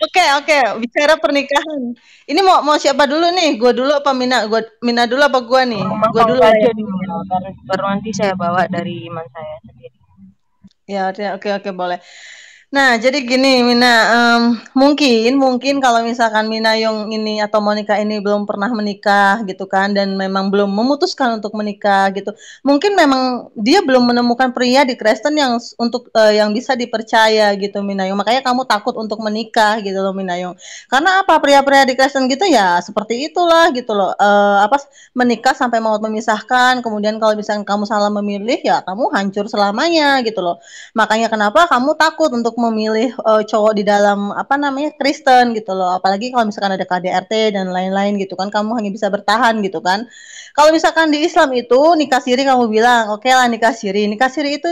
Oke, oke, bicara pernikahan. Ini mau siapa dulu nih? Gua dulu apa Mina? Mina dulu apa gua nih? Gua Gampang dulu lah aja ya. dulu ya, baru nanti saya bawa dari iman saya sendiri. Ya, oke, oke, boleh. Nah, jadi gini Mina, mungkin kalau misalkan Mina yang ini atau Monica ini belum pernah menikah gitu kan, dan memang belum memutuskan untuk menikah gitu. Mungkin memang dia belum menemukan pria di Kristen yang yang bisa dipercaya gitu Minayung. Makanya kamu takut untuk menikah gitu loh Minayung. Karena apa? Pria-pria di Kristen gitu ya seperti itulah gitu loh. Apa menikah sampai maut memisahkan, kemudian kalau misalkan kamu salah memilih ya kamu hancur selamanya gitu loh. Makanya kenapa kamu takut untuk memilih cowok di dalam apa namanya Kristen gitu loh. Apalagi kalau misalkan ada KDRT dan lain-lain gitu kan, kamu hanya bisa bertahan gitu kan. Kalau misalkan di Islam itu nikah siri kamu bilang, oke lah nikah siri. Nikah siri itu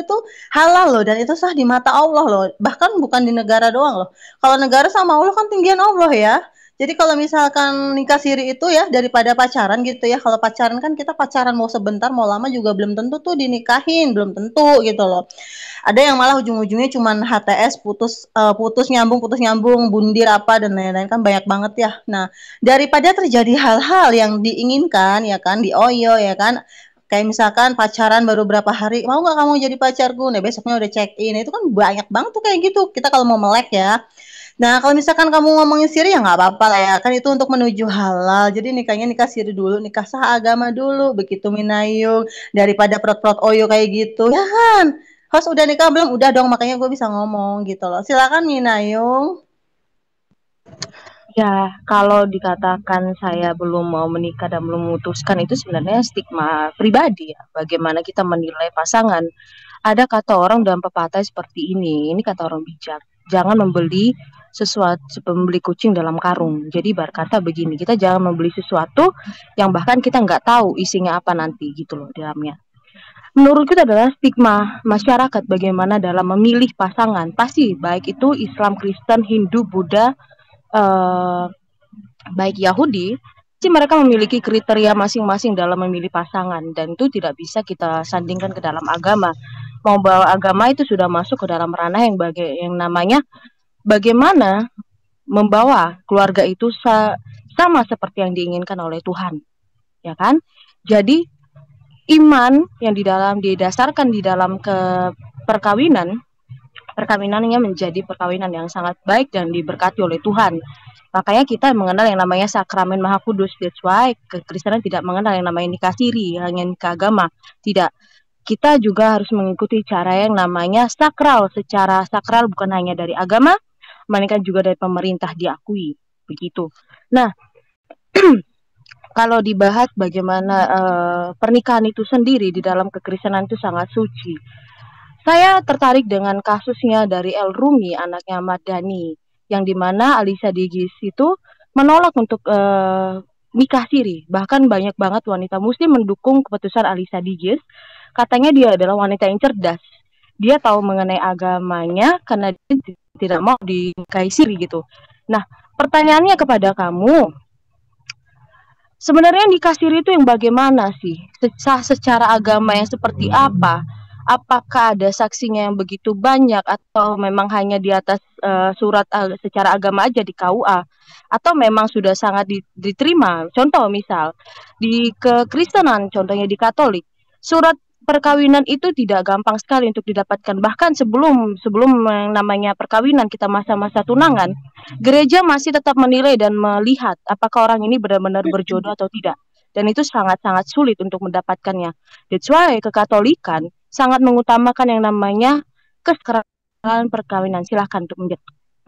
halal loh dan itu sah di mata Allah loh. Bahkan bukan di negara doang loh. Kalau negara sama Allah kan tinggian Allah ya. Jadi kalau misalkan nikah siri itu ya daripada pacaran gitu ya. Kalau pacaran kan kita pacaran mau sebentar mau lama juga belum tentu tuh dinikahin, belum tentu gitu loh. Ada yang malah ujung-ujungnya cuman HTS putus nyambung, bundir apa dan lain-lain kan banyak banget ya. Nah, daripada terjadi hal-hal yang diinginkan ya kan, dioyo ya kan, kayak misalkan pacaran baru berapa hari, mau nggak kamu jadi pacarku? Nah, besoknya udah check in. Nah, itu kan banyak banget tuh kayak gitu. Kita kalau mau melek ya. Nah, kalau misalkan kamu ngomongin siri ya nggak apa-apa lah ya. Kan itu untuk menuju halal. Jadi nikahnya nikah siri dulu, nikah sah agama dulu. Begitu Minayung. Daripada prot-prot oyo kayak gitu. Ya kan? Host udah nikah belum? Udah dong, makanya gue bisa ngomong gitu loh. Silakan Minayung. Ya, kalau dikatakan saya belum mau menikah dan belum memutuskan itu sebenarnya stigma pribadi ya. Bagaimana kita menilai pasangan. Ada kata orang dalam pepatah seperti ini kata orang bijak. Jangan membeli sesuatu, membeli kucing dalam karung. Jadi berkata begini, kita jangan membeli sesuatu yang bahkan kita nggak tahu isinya apa nanti gitu loh di dalamnya. Menurutku itu adalah stigma masyarakat bagaimana dalam memilih pasangan. Pasti baik itu Islam, Kristen, Hindu, Buddha, eh, baik Yahudi, sih mereka memiliki kriteria masing-masing dalam memilih pasangan dan itu tidak bisa kita sandingkan ke dalam agama. Mau bawa agama itu sudah masuk ke dalam ranah yang namanya bagaimana membawa keluarga itu sama seperti yang diinginkan oleh Tuhan, ya kan? Jadi iman yang didasarkan di dalam perkawinan, perkawinannya menjadi perkawinan yang sangat baik dan diberkati oleh Tuhan. Makanya kita mengenal yang namanya sakramen Maha Kudus. That's why kekristenan tidak mengenal yang namanya nikah siri, hanya nikah agama. Tidak. Kita juga harus mengikuti cara yang namanya sakral. Secara sakral bukan hanya dari agama, melainkan juga dari pemerintah diakui. Begitu. Nah, kalau dibahas bagaimana pernikahan itu sendiri di dalam kekristenan itu sangat suci. Saya tertarik dengan kasusnya dari El Rumi, anaknya Ahmad Dhani, yang dimana Alisa Digis itu menolak untuk nikah siri. Bahkan banyak banget wanita muslim mendukung keputusan Alisa Digis. Katanya dia adalah wanita yang cerdas. Dia tahu mengenai agamanya karena dia tidak mau dinikahi siri gitu. Nah, pertanyaannya kepada kamu, sebenarnya nikah siri itu yang bagaimana sih? Secara agama yang seperti apa? Apakah ada saksinya yang begitu banyak atau memang hanya di atas surat secara agama aja di KUA? Atau memang sudah sangat diterima? Contoh misal di kekristenan, contohnya di Katolik, surat perkawinan itu tidak gampang sekali untuk didapatkan. Bahkan sebelum yang namanya perkawinan kita masa-masa tunangan, gereja masih tetap menilai dan melihat apakah orang ini benar-benar berjodoh atau tidak. Dan itu sangat-sangat sulit untuk mendapatkannya. That's why kekatolikan sangat mengutamakan yang namanya kesetaraan perkawinan. Silahkan untuk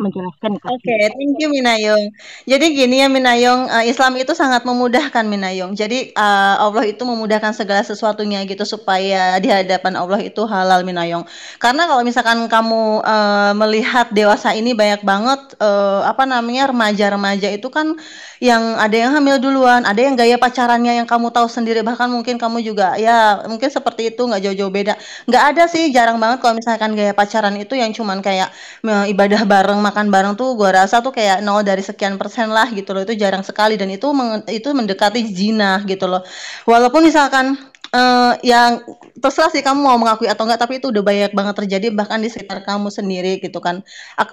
menjelaskan nikah Oke, siri. thank you Minayung. Jadi gini ya Minayung, Islam itu sangat memudahkan Minayung. Jadi Allah itu memudahkan segala sesuatunya gitu supaya di hadapan Allah itu halal Minayung. Karena kalau misalkan kamu melihat dewasa ini banyak banget apa namanya remaja-remaja itu kan yang ada yang hamil duluan, ada yang gaya pacarannya yang kamu tahu sendiri, bahkan mungkin kamu juga ya mungkin seperti itu nggak jauh-jauh beda. Nggak ada sih, jarang banget kalau misalkan gaya pacaran itu yang cuman kayak ibadah bareng, makan bareng tuh gua rasa tuh kayak 0 dari sekian% lah gitu loh. Itu jarang sekali dan itu mendekati zina gitu loh. Walaupun misalkan yang terserah sih kamu mau mengakui atau enggak, tapi itu udah banyak banget terjadi bahkan di sekitar kamu sendiri gitu kan.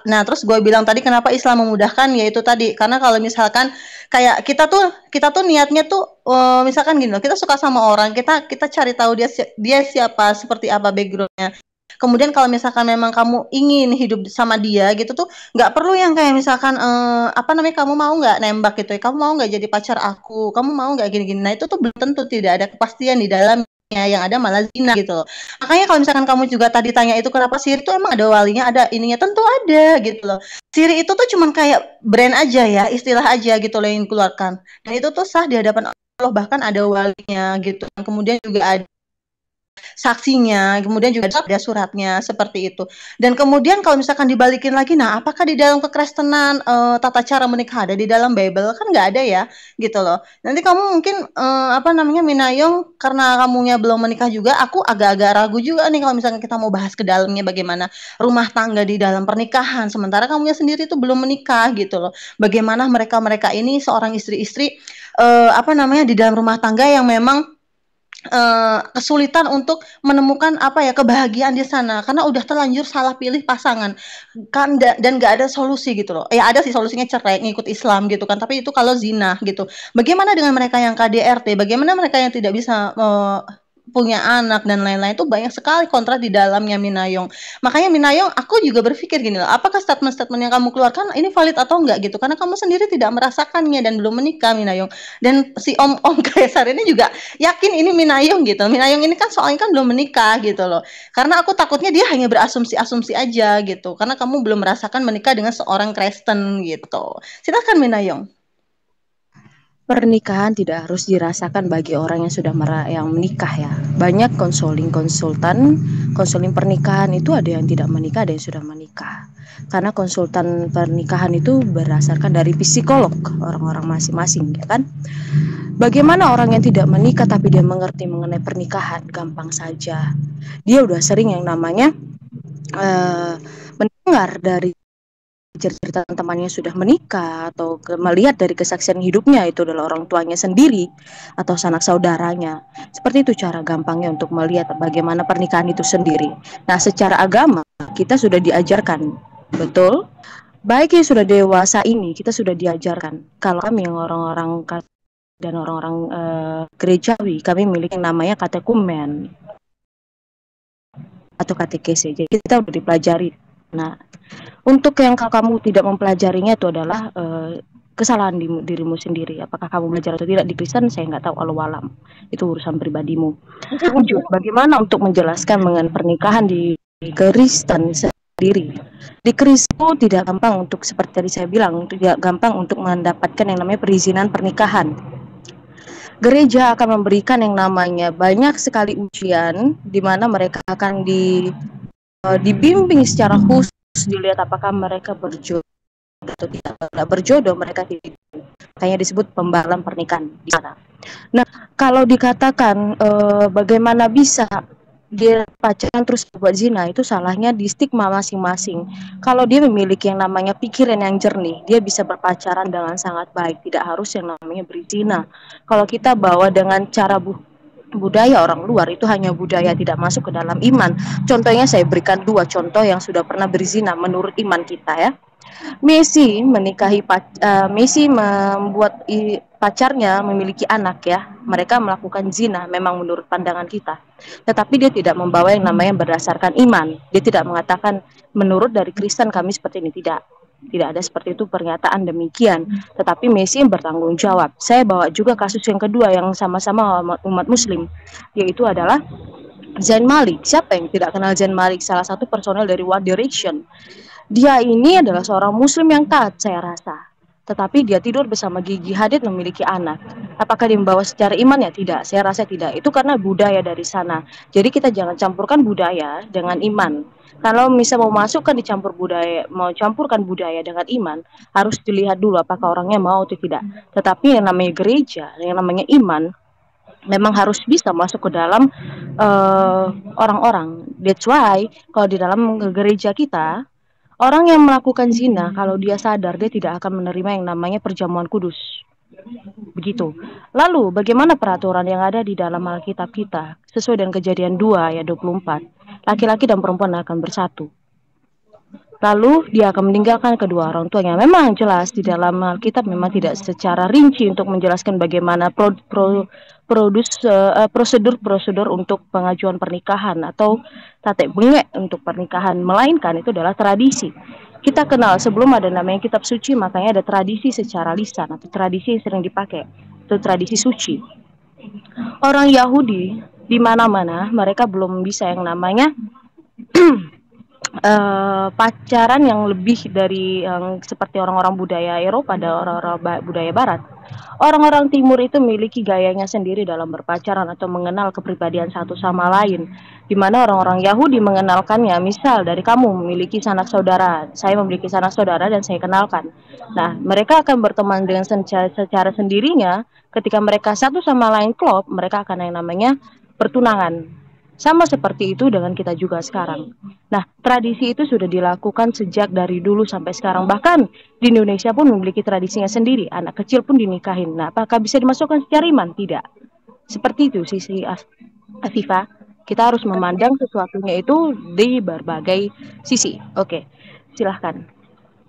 Nah, terus gue bilang tadi kenapa Islam memudahkan, yaitu tadi karena kalau misalkan kayak kita tuh niatnya tuh misalkan gini loh, kita suka sama orang, kita kita cari tahu dia siapa, seperti apa backgroundnya. Kemudian kalau misalkan memang kamu ingin hidup sama dia gitu tuh, nggak perlu yang kayak misalkan apa namanya, kamu mau nggak nembak gitu ya, kamu mau nggak jadi pacar aku, kamu mau nggak gini-gini. Nah itu tuh belum tentu, tidak ada kepastian di dalamnya, yang ada malah zina gitu loh. Makanya kalau misalkan kamu juga tadi tanya itu kenapa sihir itu emang ada walinya, ada ininya, tentu ada gitu loh. Sihir itu tuh cuman kayak brand aja ya, istilah aja gitu loh yang dikeluarkan. Dan itu tuh sah di hadapan Allah, bahkan ada walinya gitu. Kemudian juga ada saksinya, kemudian juga ada suratnya seperti itu. Dan kemudian kalau misalkan dibalikin lagi, nah apakah di dalam kekristenan tata cara menikah ada di dalam Bible? Kan nggak ada ya, gitu loh. Nanti kamu mungkin apa namanya, Minayong, karena kamunya belum menikah juga, aku agak-agak ragu juga nih kalau misalkan kita mau bahas ke dalamnya bagaimana rumah tangga di dalam pernikahan, sementara kamunya sendiri tuh belum menikah gitu loh. Bagaimana mereka-mereka ini seorang istri-istri apa namanya, di dalam rumah tangga yang memang kesulitan untuk menemukan apa ya, kebahagiaan di sana karena udah terlanjur salah pilih pasangan kan, dan nggak ada solusi gitu loh. Ya ada sih solusinya, cerai, ngikut Islam gitu kan, tapi itu kalau zina gitu. Bagaimana dengan mereka yang KDRT, bagaimana mereka yang tidak bisa punya anak dan lain-lain, itu banyak sekali kontrak di dalamnya, Minayong. Makanya Minayong, aku juga berpikir gini loh, apakah statement-statement yang kamu keluarkan ini valid atau enggak gitu, karena kamu sendiri tidak merasakannya dan belum menikah, Minayong. Dan si om-om Kaisar ini juga yakin ini Minayong gitu. Minayong ini kan soalnya kan belum menikah gitu loh. Karena aku takutnya dia hanya berasumsi-asumsi aja gitu. Karena kamu belum merasakan menikah dengan seorang Kristen gitu. Silakan Minayong. Pernikahan tidak harus dirasakan bagi orang yang sudah yang menikah ya. Banyak konseling pernikahan itu ada yang tidak menikah, ada yang sudah menikah. Karena konsultan pernikahan itu berdasarkan dari psikolog orang-orang masing-masing, ya kan? Bagaimana orang yang tidak menikah tapi dia mengerti mengenai pernikahan? Gampang saja. Dia udah sering yang namanya mendengar dari cerita temannya sudah menikah atau melihat dari kesaksian hidupnya itu adalah orang tuanya sendiri atau sanak saudaranya. Seperti itu cara gampangnya untuk melihat bagaimana pernikahan itu sendiri. Nah, secara agama kita sudah diajarkan, betul? Baik yang sudah dewasa ini kita sudah diajarkan. Kalau kami yang orang-orang dan orang-orang gerejawi, kami memiliki yang namanya katekumen atau katekese. Jadi kita udah dipelajari. Nah, untuk yang kamu tidak mempelajarinya itu adalah kesalahan dirimu sendiri. Apakah kamu belajar atau tidak di Kristen, saya nggak tahu, Allahualam. Itu urusan pribadimu. Lanjut, bagaimana untuk menjelaskan mengenai pernikahan di Kristen sendiri? Di Kristen tidak gampang untuk, seperti tadi saya bilang, tidak gampang untuk mendapatkan yang namanya perizinan pernikahan. Gereja akan memberikan yang namanya banyak sekali ujian di mana mereka akan dibimbing secara khusus, dilihat apakah mereka berjodoh atau tidak. Berjodoh mereka tidak, makanya disebut pembalasan pernikahan di sana. Nah, kalau dikatakan bagaimana bisa dia pacaran terus buat zina, itu salahnya di stigma masing-masing. Kalau dia memiliki yang namanya pikiran yang jernih, dia bisa berpacaran dengan sangat baik, tidak harus yang namanya berzina. Kalau kita bawa dengan cara budaya orang luar, itu hanya budaya, tidak masuk ke dalam iman. Contohnya saya berikan 2 contoh yang sudah pernah berzina menurut iman kita ya. Messi membuat pacarnya memiliki anak ya. Mereka melakukan zina memang menurut pandangan kita. Tetapi dia tidak membawa yang namanya berdasarkan iman. Dia tidak mengatakan menurut dari Kristen kami seperti ini, tidak. Tidak ada seperti itu pernyataan demikian. Tetapi Messi yang bertanggung jawab. Saya bawa juga kasus yang kedua yang sama-sama umat muslim, yaitu adalah Zayn Malik. Siapa yang tidak kenal Zayn Malik? Salah satu personel dari One Direction. Dia ini adalah seorang muslim yang taat, saya rasa. Tetapi dia tidur bersama Gigi Hadid memiliki anak. Apakah dia membawa secara iman? Ya tidak, saya rasa tidak. Itu karena budaya dari sana. Jadi kita jangan campurkan budaya dengan iman. Kalau misal mau masukkan dicampur budaya, mau campurkan budaya dengan iman, harus dilihat dulu apakah orangnya mau atau tidak. Tetapi yang namanya gereja, yang namanya iman, memang harus bisa masuk ke dalam orang-orang. That's why kalau di dalam gereja kita, orang yang melakukan zina, kalau dia sadar, dia tidak akan menerima yang namanya perjamuan kudus. Begitu. Lalu bagaimana peraturan yang ada di dalam Alkitab kita? Sesuai dengan Kejadian 2 ayat 24. Laki-laki dan perempuan akan bersatu. Lalu dia akan meninggalkan kedua orang tuanya. Memang jelas di dalam Alkitab memang tidak secara rinci untuk menjelaskan bagaimana prosedur-prosedur untuk pengajuan pernikahan atau tatek bengek untuk pernikahan, melainkan itu adalah tradisi. Kita kenal sebelum ada namanya kitab suci, makanya ada tradisi secara lisan atau tradisi yang sering dipakai. Itu tradisi suci. Orang Yahudi di mana-mana mereka belum bisa yang namanya pacaran yang lebih dari yang seperti orang-orang budaya Eropa dan orang-orang budaya Barat. Orang-orang Timur itu memiliki gayanya sendiri dalam berpacaran atau mengenal kepribadian satu sama lain. Di mana orang-orang Yahudi mengenalkannya, misal dari kamu memiliki sanak saudara, saya memiliki sanak saudara dan saya kenalkan. Nah, mereka akan berteman dengan secara sendirinya. Ketika mereka satu sama lain klop, mereka akan yang namanya pertunangan. Sama seperti itu dengan kita juga sekarang. Nah, tradisi itu sudah dilakukan sejak dari dulu sampai sekarang. Bahkan di Indonesia pun memiliki tradisinya sendiri. Anak kecil pun dinikahin. Nah, apakah bisa dimasukkan secara iman? Tidak. Seperti itu sisi Afifah. Kita harus memandang sesuatunya itu di berbagai sisi. Oke, silahkan.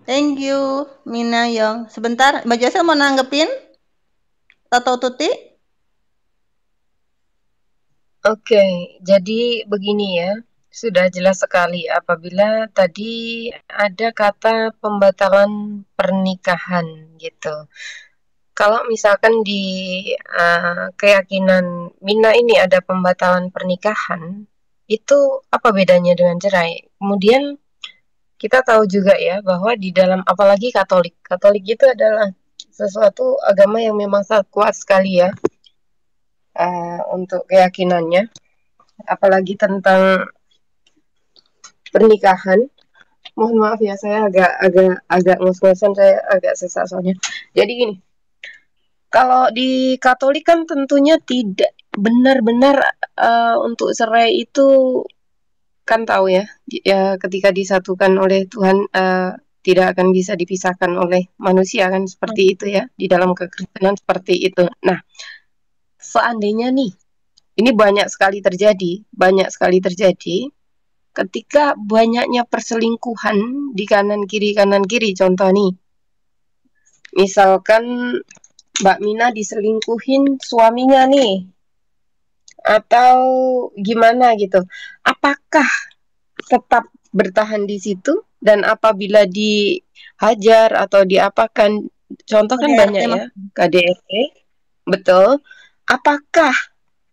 Thank you, Mina Yong. Sebentar, Mbak Josel mau nanggepin? Atau Tuti? Oke, jadi begini ya, sudah jelas sekali apabila tadi ada kata pembatalan pernikahan gitu. Kalau misalkan di keyakinan Mina ini ada pembatalan pernikahan, itu apa bedanya dengan cerai? Kemudian kita tahu juga ya bahwa di dalam apalagi Katolik, Katolik itu adalah sesuatu agama yang memang sangat kuat sekali ya untuk keyakinannya. Apalagi tentang pernikahan. Mohon maaf ya, saya agak ngos-ngosan, saya agak sesak soalnya. Jadi gini, kalau di Katolik kan tentunya tidak benar-benar untuk cerai itu kan tahu ya, ketika disatukan oleh Tuhan tidak akan bisa dipisahkan oleh manusia kan, seperti itu ya, di dalam kekristenan seperti itu. Nah, seandainya nih ini banyak sekali terjadi ketika banyaknya perselingkuhan di kanan kiri. Contoh nih, misalkan Mbak Mina diselingkuhin suaminya nih, atau gimana gitu, apakah tetap bertahan di situ? Dan apabila dihajar atau diapakan, contoh kan banyak ya, KDRT, betul, apakah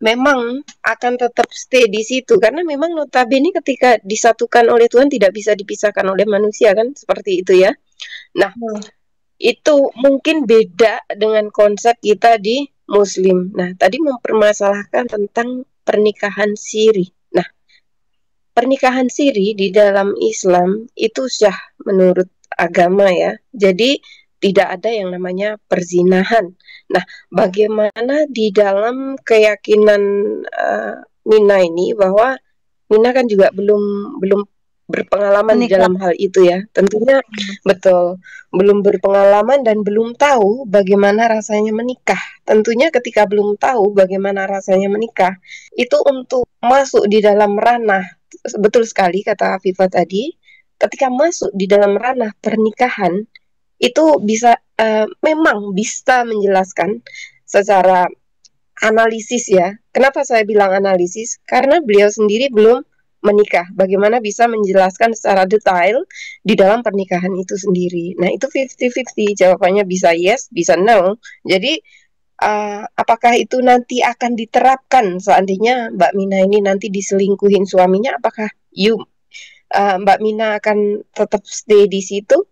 memang akan tetap stay di situ? Karena memang notabene ketika disatukan oleh Tuhan tidak bisa dipisahkan oleh manusia kan, seperti itu ya. Nah, itu mungkin beda dengan konsep kita di Muslim. Nah, tadi mempermasalahkan tentang pernikahan siri. Nah, pernikahan siri di dalam Islam itu sah menurut agama ya. Jadi tidak ada yang namanya perzinahan. Nah, bagaimana di dalam keyakinan Mina ini, bahwa Mina kan juga belum berpengalaman di dalam hal itu ya. Tentunya betul, belum berpengalaman dan belum tahu bagaimana rasanya menikah. Tentunya ketika belum tahu bagaimana rasanya menikah, itu untuk masuk di dalam ranah, betul sekali kata Afifah tadi, ketika masuk di dalam ranah pernikahan, itu bisa memang bisa menjelaskan secara analisis ya. Kenapa saya bilang analisis? Karena beliau sendiri belum menikah. Bagaimana bisa menjelaskan secara detail di dalam pernikahan itu sendiri. Nah, itu 50-50. Jawabannya bisa yes, bisa no. Jadi apakah itu nanti akan diterapkan seandainya Mbak Mina ini nanti diselingkuhin suaminya? Apakah Mbak Mina akan tetap stay di situ?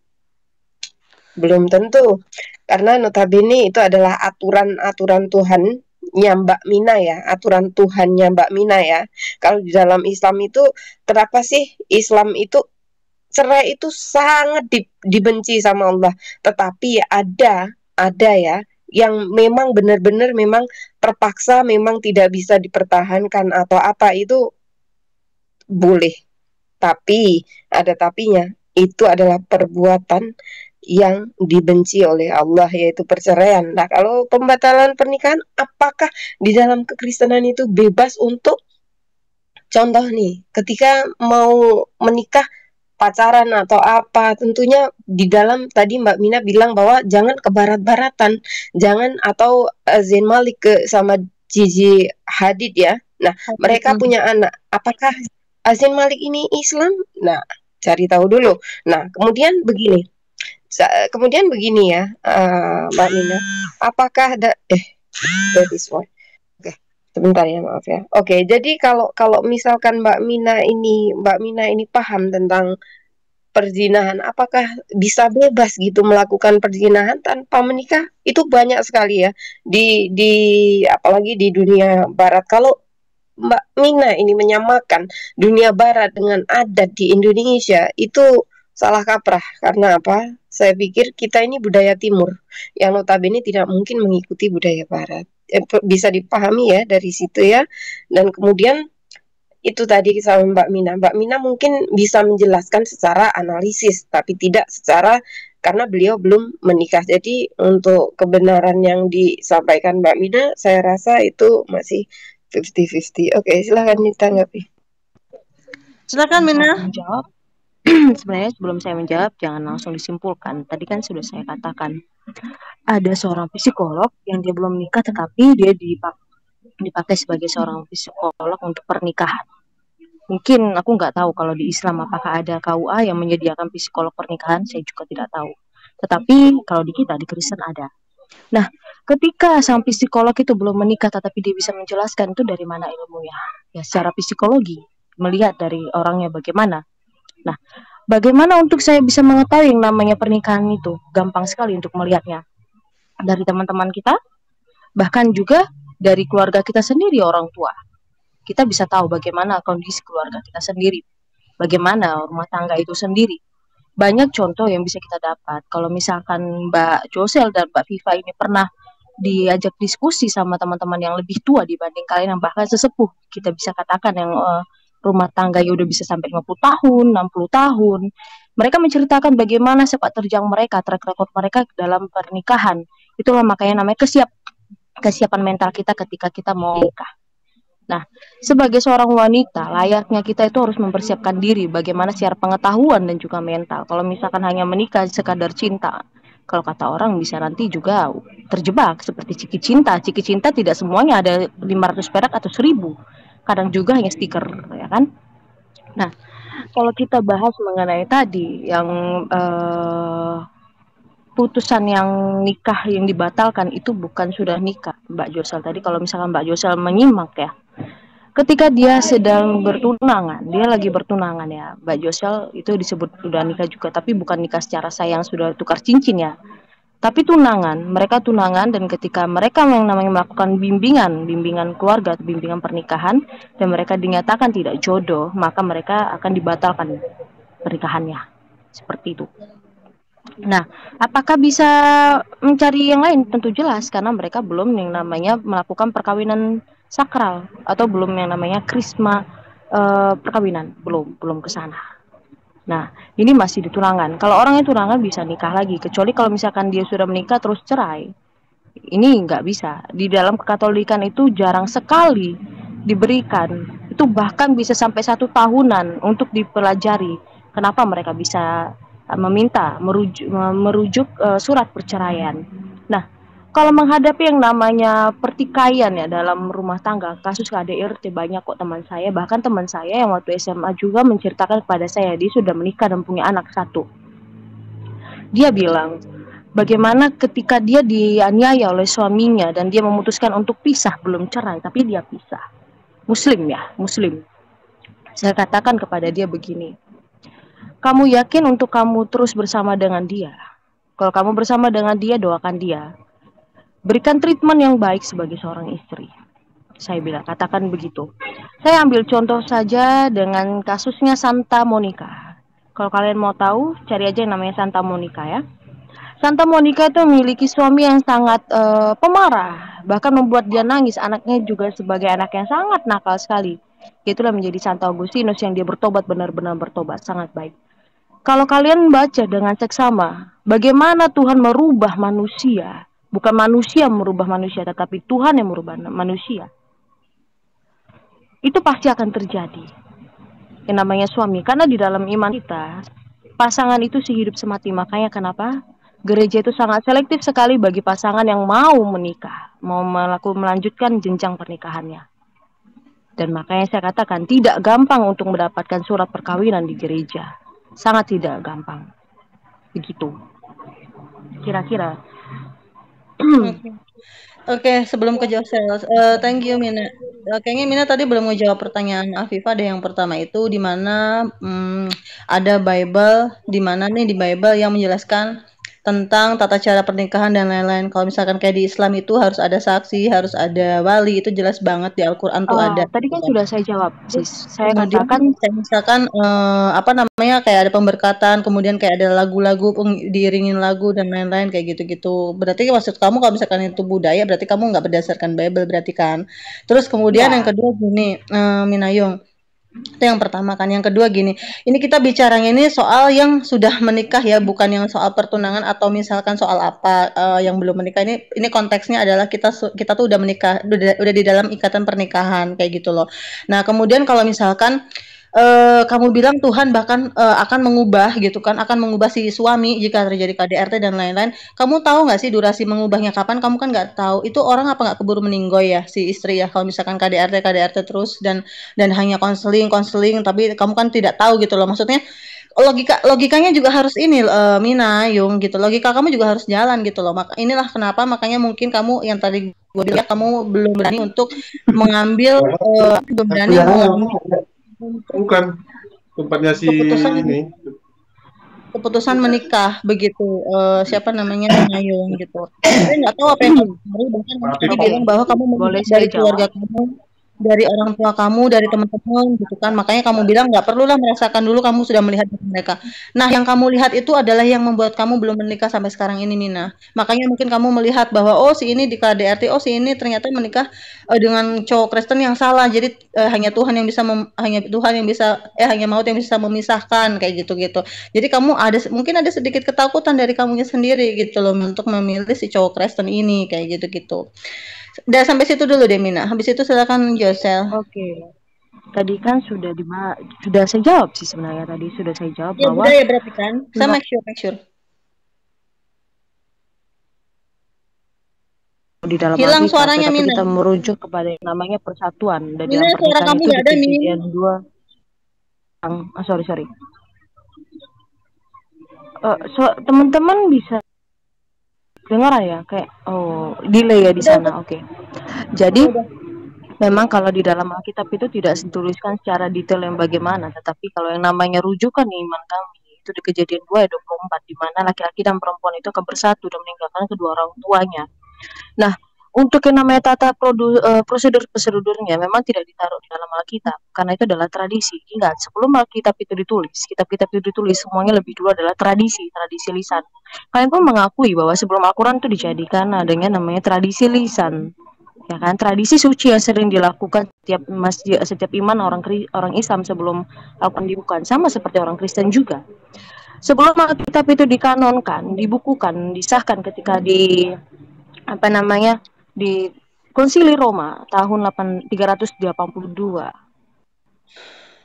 Belum tentu, karena notabene itu adalah aturan-aturan Tuhannya Mbak Mina ya, aturan Tuhannya Mbak Mina ya. Kalau di dalam Islam itu, kenapa sih Islam itu cerai itu sangat dibenci sama Allah, tetapi ada ya yang memang benar-benar memang terpaksa, memang tidak bisa dipertahankan atau apa, itu boleh. Tapi ada tapinya, itu adalah perbuatan yang dibenci oleh Allah, yaitu perceraian. Nah, kalau pembatalan pernikahan, apakah di dalam kekristenan itu bebas untuk, contoh nih, ketika mau menikah pacaran atau apa, tentunya di dalam tadi Mbak Mina bilang bahwa jangan ke barat-baratan, jangan, atau Zain Malik sama Gigi Hadid ya. Nah, mereka punya anak. Apakah Zain Malik ini Islam? Nah, cari tahu dulu. Nah, kemudian begini ya, Mbak Mina, apakah that is why. Oke, sebentar ya, maaf ya. Oke, jadi kalau kalau misalkan Mbak Mina ini paham tentang perzinahan, apakah bisa bebas gitu melakukan perzinahan tanpa menikah? Itu banyak sekali ya di apalagi di dunia barat. Kalau Mbak Mina ini menyamakan dunia barat dengan adat di Indonesia, itu salah kaprah. Karena apa? Saya pikir kita ini budaya timur yang notabene tidak mungkin mengikuti budaya barat. Bisa dipahami ya dari situ ya. Dan kemudian itu tadi sama Mbak Mina. Mbak Mina mungkin bisa menjelaskan secara analisis, tapi tidak secara, karena beliau belum menikah. Jadi untuk kebenaran yang disampaikan Mbak Mina, saya rasa itu masih 50-50. Oke, silahkan ditanggapi. Silakan Mina. Menjawab. Sebenarnya sebelum saya menjawab, jangan langsung disimpulkan. Tadi kan sudah saya katakan, ada seorang psikolog yang dia belum menikah, tetapi dia dipakai sebagai seorang psikolog untuk pernikahan. Mungkin aku nggak tahu kalau di Islam apakah ada KUA yang menyediakan psikolog pernikahan, saya juga tidak tahu. Tetapi kalau di kita, di Kristen ada. Nah, ketika sang psikolog itu belum menikah tetapi dia bisa menjelaskan, itu dari mana ilmunya? Ya secara psikologi, melihat dari orangnya bagaimana. Nah, bagaimana untuk saya bisa mengetahui yang namanya pernikahan itu? Gampang sekali untuk melihatnya. Dari teman-teman kita, bahkan juga dari keluarga kita sendiri, orang tua. Kita bisa tahu bagaimana kondisi keluarga kita sendiri, bagaimana rumah tangga itu sendiri. Banyak contoh yang bisa kita dapat. Kalau misalkan Mbak Josel dan Mbak Viva ini pernah diajak diskusi sama teman-teman yang lebih tua dibanding kalian yang bahkan sesepuh, kita bisa katakan yang rumah tangga ya udah bisa sampai 50 tahun, 60 tahun. Mereka menceritakan bagaimana sepak terjang mereka, track record mereka dalam pernikahan. Itulah makanya namanya kesiapan mental kita ketika kita mau nikah. Nah, sebagai seorang wanita, layaknya kita itu harus mempersiapkan diri bagaimana secara pengetahuan dan juga mental. Kalau misalkan hanya menikah sekadar cinta, kalau kata orang bisa nanti juga terjebak seperti ciki cinta. Ciki cinta tidak semuanya ada 500 perak atau 1000. Kadang juga hanya stiker, ya kan? Nah, kalau kita bahas mengenai tadi yang putusan yang nikah yang dibatalkan itu bukan sudah nikah, Mbak Josel. Tadi kalau misalkan Mbak Josel menyimak ya, ketika dia sedang bertunangan, dia lagi bertunangan ya, Mbak Josel, itu disebut sudah nikah juga, tapi bukan nikah secara sayang sudah tukar cincin ya. Tapi tunangan, mereka tunangan, dan ketika mereka yang namanya melakukan bimbingan keluarga, bimbingan pernikahan, dan mereka dinyatakan tidak jodoh, maka mereka akan dibatalkan pernikahannya. Seperti itu. Nah, apakah bisa mencari yang lain? Tentu jelas, karena mereka belum yang namanya melakukan perkawinan sakral atau belum yang namanya krisma perkawinan, belum ke sana. Nah, ini masih di tunangan. Kalau orang yang tunangan bisa nikah lagi, kecuali kalau misalkan dia sudah menikah terus cerai. Ini nggak bisa. Di dalam kekatolikan itu jarang sekali diberikan. Itu bahkan bisa sampai 1 tahunan untuk dipelajari. Kenapa mereka bisa meminta merujuk surat perceraian. Nah, kalau menghadapi yang namanya pertikaian ya dalam rumah tangga, kasus KDRT banyak kok teman saya. Bahkan teman saya yang waktu SMA juga menceritakan kepada saya, dia sudah menikah dan punya anak 1. Dia bilang, bagaimana ketika dia dianiaya oleh suaminya dan dia memutuskan untuk pisah, belum cerai, tapi dia pisah. Muslim ya, Muslim. Saya katakan kepada dia begini, kamu yakin untuk kamu terus bersama dengan dia? Kalau kamu bersama dengan dia, doakan dia. Berikan treatment yang baik sebagai seorang istri. Saya bilang, katakan begitu. Saya ambil contoh saja dengan kasusnya Santa Monica. Kalau kalian mau tahu, cari aja yang namanya Santa Monica ya. Santa Monica itu memiliki suami yang sangat pemarah, bahkan membuat dia nangis. Anaknya juga sebagai anak yang sangat nakal sekali. Itulah menjadi Santo Agustinus yang dia bertobat, benar-benar bertobat, sangat baik. Kalau kalian baca dengan seksama, bagaimana Tuhan merubah manusia, bukan manusia merubah manusia, tetapi Tuhan yang merubah manusia. Itu pasti akan terjadi. Yang namanya suami, karena di dalam iman kita, pasangan itu sehidup semati. Makanya kenapa gereja itu sangat selektif sekali bagi pasangan yang mau menikah, mau melanjutkan jenjang pernikahannya. Dan makanya saya katakan tidak gampang untuk mendapatkan surat perkawinan di gereja. Sangat tidak gampang. Begitu. Kira-kira. Oke, sebelum ke Josel, thank you Mina. Kayaknya Mina tadi belum ngejawab pertanyaan Afifah deh yang pertama itu di mana ada Bible, di mana nih di Bible yang menjelaskan tentang tata cara pernikahan dan lain-lain. Kalau misalkan kayak di Islam itu harus ada saksi, harus ada wali, itu jelas banget di Al-Quran tuh ada. Tadi kan sudah saya jawab, sis. Saya Kemudian katakan, kayak misalkan apa namanya kayak ada pemberkatan, kemudian kayak ada lagu-lagu diiringin lagu dan lain-lain kayak gitu-gitu. Berarti maksud kamu kalau misalkan itu budaya, berarti kamu nggak berdasarkan Bible berarti kan. Terus kemudian yang kedua gini, Minayung. Itu yang pertama kan. Yang kedua gini, ini kita bicaranya ini soal yang sudah menikah ya, bukan yang soal pertunangan atau misalkan soal apa yang belum menikah. Ini konteksnya adalah kita tuh udah menikah, udah di dalam ikatan pernikahan kayak gitu loh. Nah, kemudian kalau misalkan kamu bilang Tuhan bahkan akan mengubah gitu kan, akan mengubah si suami jika terjadi KDRT dan lain-lain. Kamu tahu nggak sih durasi mengubahnya kapan? Kamu kan nggak tahu. Itu orang apa nggak keburu meninggoy ya si istri ya kalau misalkan KDRT terus dan hanya konseling, tapi kamu kan tidak tahu gitu loh. Maksudnya logikanya juga harus ini Mina, Yung gitu. Logika kamu juga harus jalan gitu loh. Inilah kenapa makanya mungkin kamu yang tadi gue bilang kamu belum berani untuk mengambil belum berani mengambil bukan tempatnya si keputusan menikah begitu siapa namanya Minayung gitu. Saya nggak tahu apa yang kamu bahkan kamu bilang bahwa kamu boleh dari keluarga kamu, dari orang tua kamu, dari teman-teman gitu kan. Makanya kamu bilang nggak perlulah merasakan dulu, kamu sudah melihat mereka. Nah, yang kamu lihat itu adalah yang membuat kamu belum menikah sampai sekarang ini, Mina. Makanya mungkin kamu melihat bahwa oh si ini di KDRT, oh si ini ternyata menikah dengan cowok Kristen yang salah. Jadi hanya Tuhan yang bisa hanya maut yang bisa memisahkan kayak gitu-gitu. Jadi kamu mungkin ada sedikit ketakutan dari kamunya sendiri gitu loh untuk memilih si cowok Kristen ini kayak gitu-gitu. Udah sampai situ dulu deh Mina. Habis itu silakan Josel. Oke. Tadi kan sudah saya jawab sih sebenarnya tadi sudah saya jawab ya, bahwa ya berarti kan. Saya make sure. Di dalam hilang Alkitab, suaranya Mina. Kita merujuk kepada yang namanya persatuan dan Mina, dalam pernikahan itu ada, kejadian 2. Sorry. Teman-teman bisa dengar ya kayak delay ya di sana. Oke. Jadi memang kalau di dalam Alkitab itu tidak dituliskan secara detail yang bagaimana, tetapi kalau yang namanya rujukan iman kami itu di Kejadian 2 ayat 24 di mana laki-laki dan perempuan itu akan bersatu dan meninggalkan kedua orang tuanya. Nah, untuk yang namanya prosedur-prosedurnya memang tidak ditaruh di dalam Alkitab karena itu adalah tradisi. Ingat, sebelum Alkitab itu ditulis, kitab-kitab itu ditulis semuanya lebih dulu adalah tradisi lisan. Kalian pun mengakui bahwa sebelum Al-Quran itu dijadikan adanya namanya tradisi lisan. Ya kan, tradisi suci yang sering dilakukan setiap iman orang Islam sebelum Al-Quran dibuka, sama seperti orang Kristen juga. Sebelum Alkitab itu dikanonkan, dibukukan, disahkan ketika di Konsili Roma tahun 382.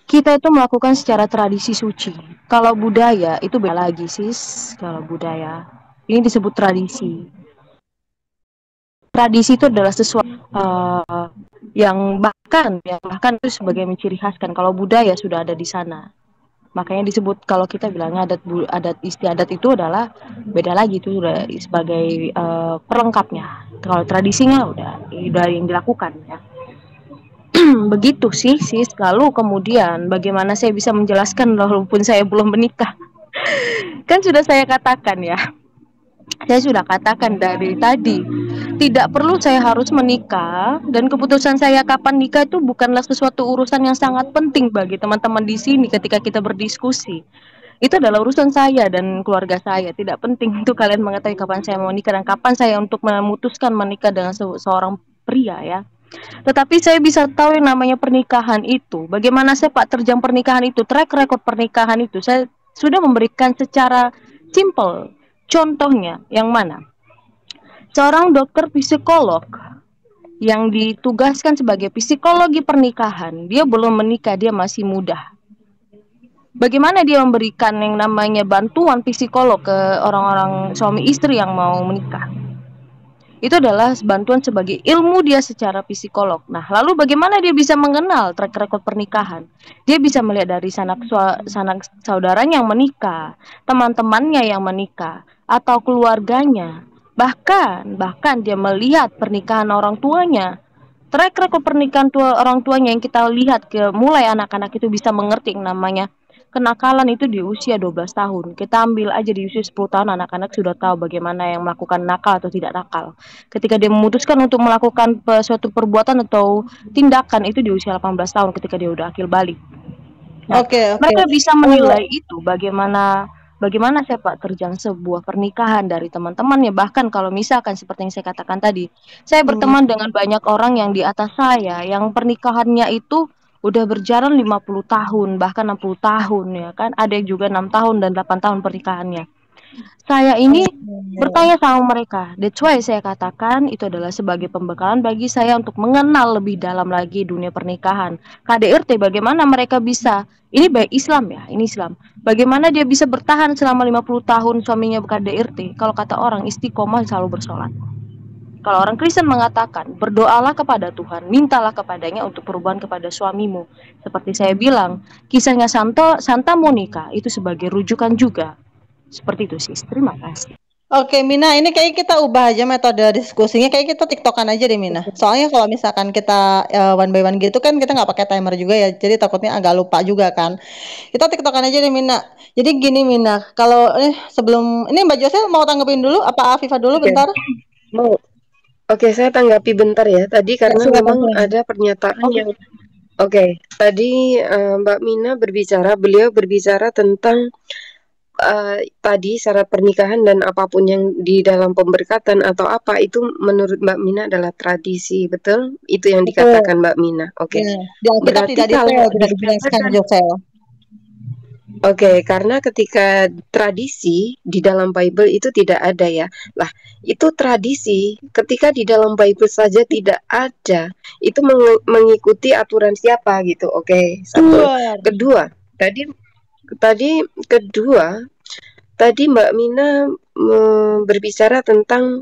Kita itu melakukan secara tradisi suci. Kalau budaya itu beda lagi, sis. Kalau budaya ini disebut tradisi. Tradisi itu adalah sesuatu yang bahkan itu sebagai menciri khaskan. Kalau budaya sudah ada di sana, makanya disebut kalau kita bilangnya adat istiadat itu adalah beda lagi, itu udah sebagai perlengkapnya. Kalau tradisinya udah yang dilakukan ya. Begitu sih sis. Lalu kemudian bagaimana saya bisa menjelaskan walaupun saya belum menikah? Kan sudah saya katakan ya. Saya sudah katakan dari tadi, tidak perlu saya harus menikah, dan keputusan saya kapan nikah itu bukanlah sesuatu urusan yang sangat penting bagi teman-teman di sini ketika kita berdiskusi. Itu adalah urusan saya dan keluarga saya. Tidak penting untuk kalian mengetahui kapan saya mau nikah dan kapan saya untuk memutuskan menikah dengan seorang pria ya. Tetapi saya bisa tahu yang namanya pernikahan itu. Bagaimana sepak terjang pernikahan itu, track record pernikahan itu. Saya sudah memberikan secara simple. Contohnya yang mana? Seorang dokter psikolog yang ditugaskan sebagai psikologi pernikahan, dia belum menikah, dia masih muda. Bagaimana dia memberikan yang namanya bantuan psikolog ke orang-orang suami istri yang mau menikah? Itu adalah bantuan sebagai ilmu dia secara psikolog. Nah, lalu bagaimana dia bisa mengenal track record pernikahan? Dia bisa melihat dari sanak saudaranya yang menikah, teman-temannya yang menikah, atau keluarganya. Bahkan dia melihat pernikahan orang tuanya. Track record pernikahan orang tuanya yang kita lihat mulai anak-anak itu bisa mengerti yang namanya kenakalan itu di usia 12 tahun. Kita ambil aja di usia 10 tahun anak-anak sudah tahu bagaimana yang melakukan nakal atau tidak nakal. Ketika dia memutuskan untuk melakukan suatu perbuatan atau tindakan itu di usia 18 tahun ketika dia udah akil balik. Nah, mereka bisa menilai itu bagaimana sepak terjang sebuah pernikahan dari teman-temannya. Bahkan kalau misalkan seperti yang saya katakan tadi, saya berteman dengan banyak orang yang di atas saya yang pernikahannya itu udah berjalan 50 tahun, bahkan 60 tahun ya kan. Ada yang juga 6 tahun dan 8 tahun pernikahannya. Saya ini bertanya sama mereka. That's why saya katakan itu adalah sebagai pembekalan bagi saya untuk mengenal lebih dalam lagi dunia pernikahan. KDRT bagaimana mereka bisa, ini baik Islam ya, ini Islam. Bagaimana dia bisa bertahan selama 50 tahun suaminya KDRT? Kalau kata orang istiqomah selalu bersolat. Kalau orang Kristen mengatakan, berdoalah kepada Tuhan, mintalah kepadanya untuk perubahan kepada suamimu. Seperti saya bilang, kisahnya Santa Monica itu sebagai rujukan juga. Seperti itu sih. Terima kasih. Oke, Mina, ini kayak kita ubah aja metode diskusinya, kayak kita tiktokan aja deh, Mina. Soalnya kalau misalkan kita one by one gitu kan kita nggak pakai timer juga ya, jadi takutnya agak lupa juga kan. Kita tiktokan aja deh, Mina. Jadi gini, Mina, kalau sebelum ini Mbak Jose mau tanggepin dulu, apa Afifah dulu bentar? Mau. Oke, saya tanggapi bentar ya. Tadi karena memang ada pernyataan yang tadi Mbak Mina beliau berbicara tentang tadi syarat pernikahan dan apapun yang di dalam pemberkatan atau apa itu menurut Mbak Mina adalah tradisi, betul? Itu yang dikatakan Mbak Mina. Oke. Berarti tidak dijelaskan Jose. Oke, karena ketika tradisi di dalam Bible itu tidak ada ya. Lah, itu tradisi ketika di dalam Bible saja tidak ada. Itu mengikuti aturan siapa gitu. Oke, satu. Kedua, tadi Mbak Mina berbicara tentang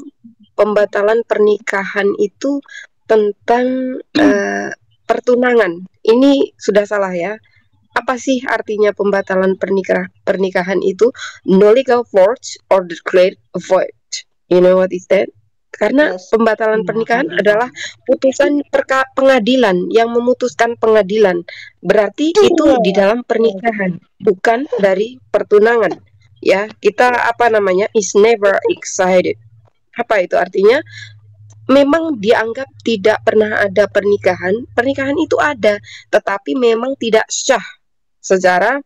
pembatalan pernikahan itu tentang pertunangan. Ini sudah salah ya. Apa sih artinya pembatalan pernikahan itu? No legal force or declared void. You know what is that? Karena pembatalan pernikahan adalah putusan pengadilan yang memutuskan pengadilan. Berarti itu di dalam pernikahan, bukan dari pertunangan. Ya, kita is never excited. Apa itu artinya? Memang dianggap tidak pernah ada pernikahan. Pernikahan itu ada, tetapi memang tidak sah secara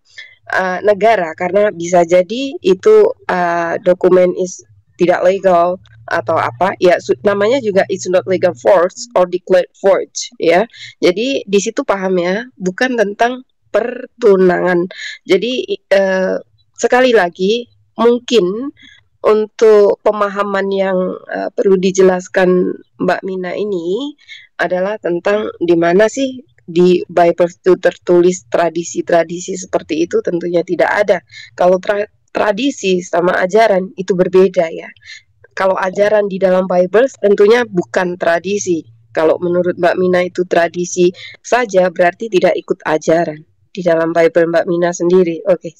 negara, karena bisa jadi itu dokumen tidak legal atau apa ya, namanya juga it's not legal force or declared void ya. Jadi di situ paham ya, bukan tentang pertunangan. Jadi sekali lagi mungkin untuk pemahaman yang perlu dijelaskan Mbak Mina ini adalah tentang di mana sih di Bible itu tertulis tradisi-tradisi seperti itu. Tentunya tidak ada. Kalau tradisi sama ajaran itu berbeda ya. Kalau ajaran di dalam Bible tentunya bukan tradisi. Kalau menurut Mbak Mina itu tradisi saja, berarti tidak ikut ajaran di dalam Bible Mbak Mina sendiri. Oke,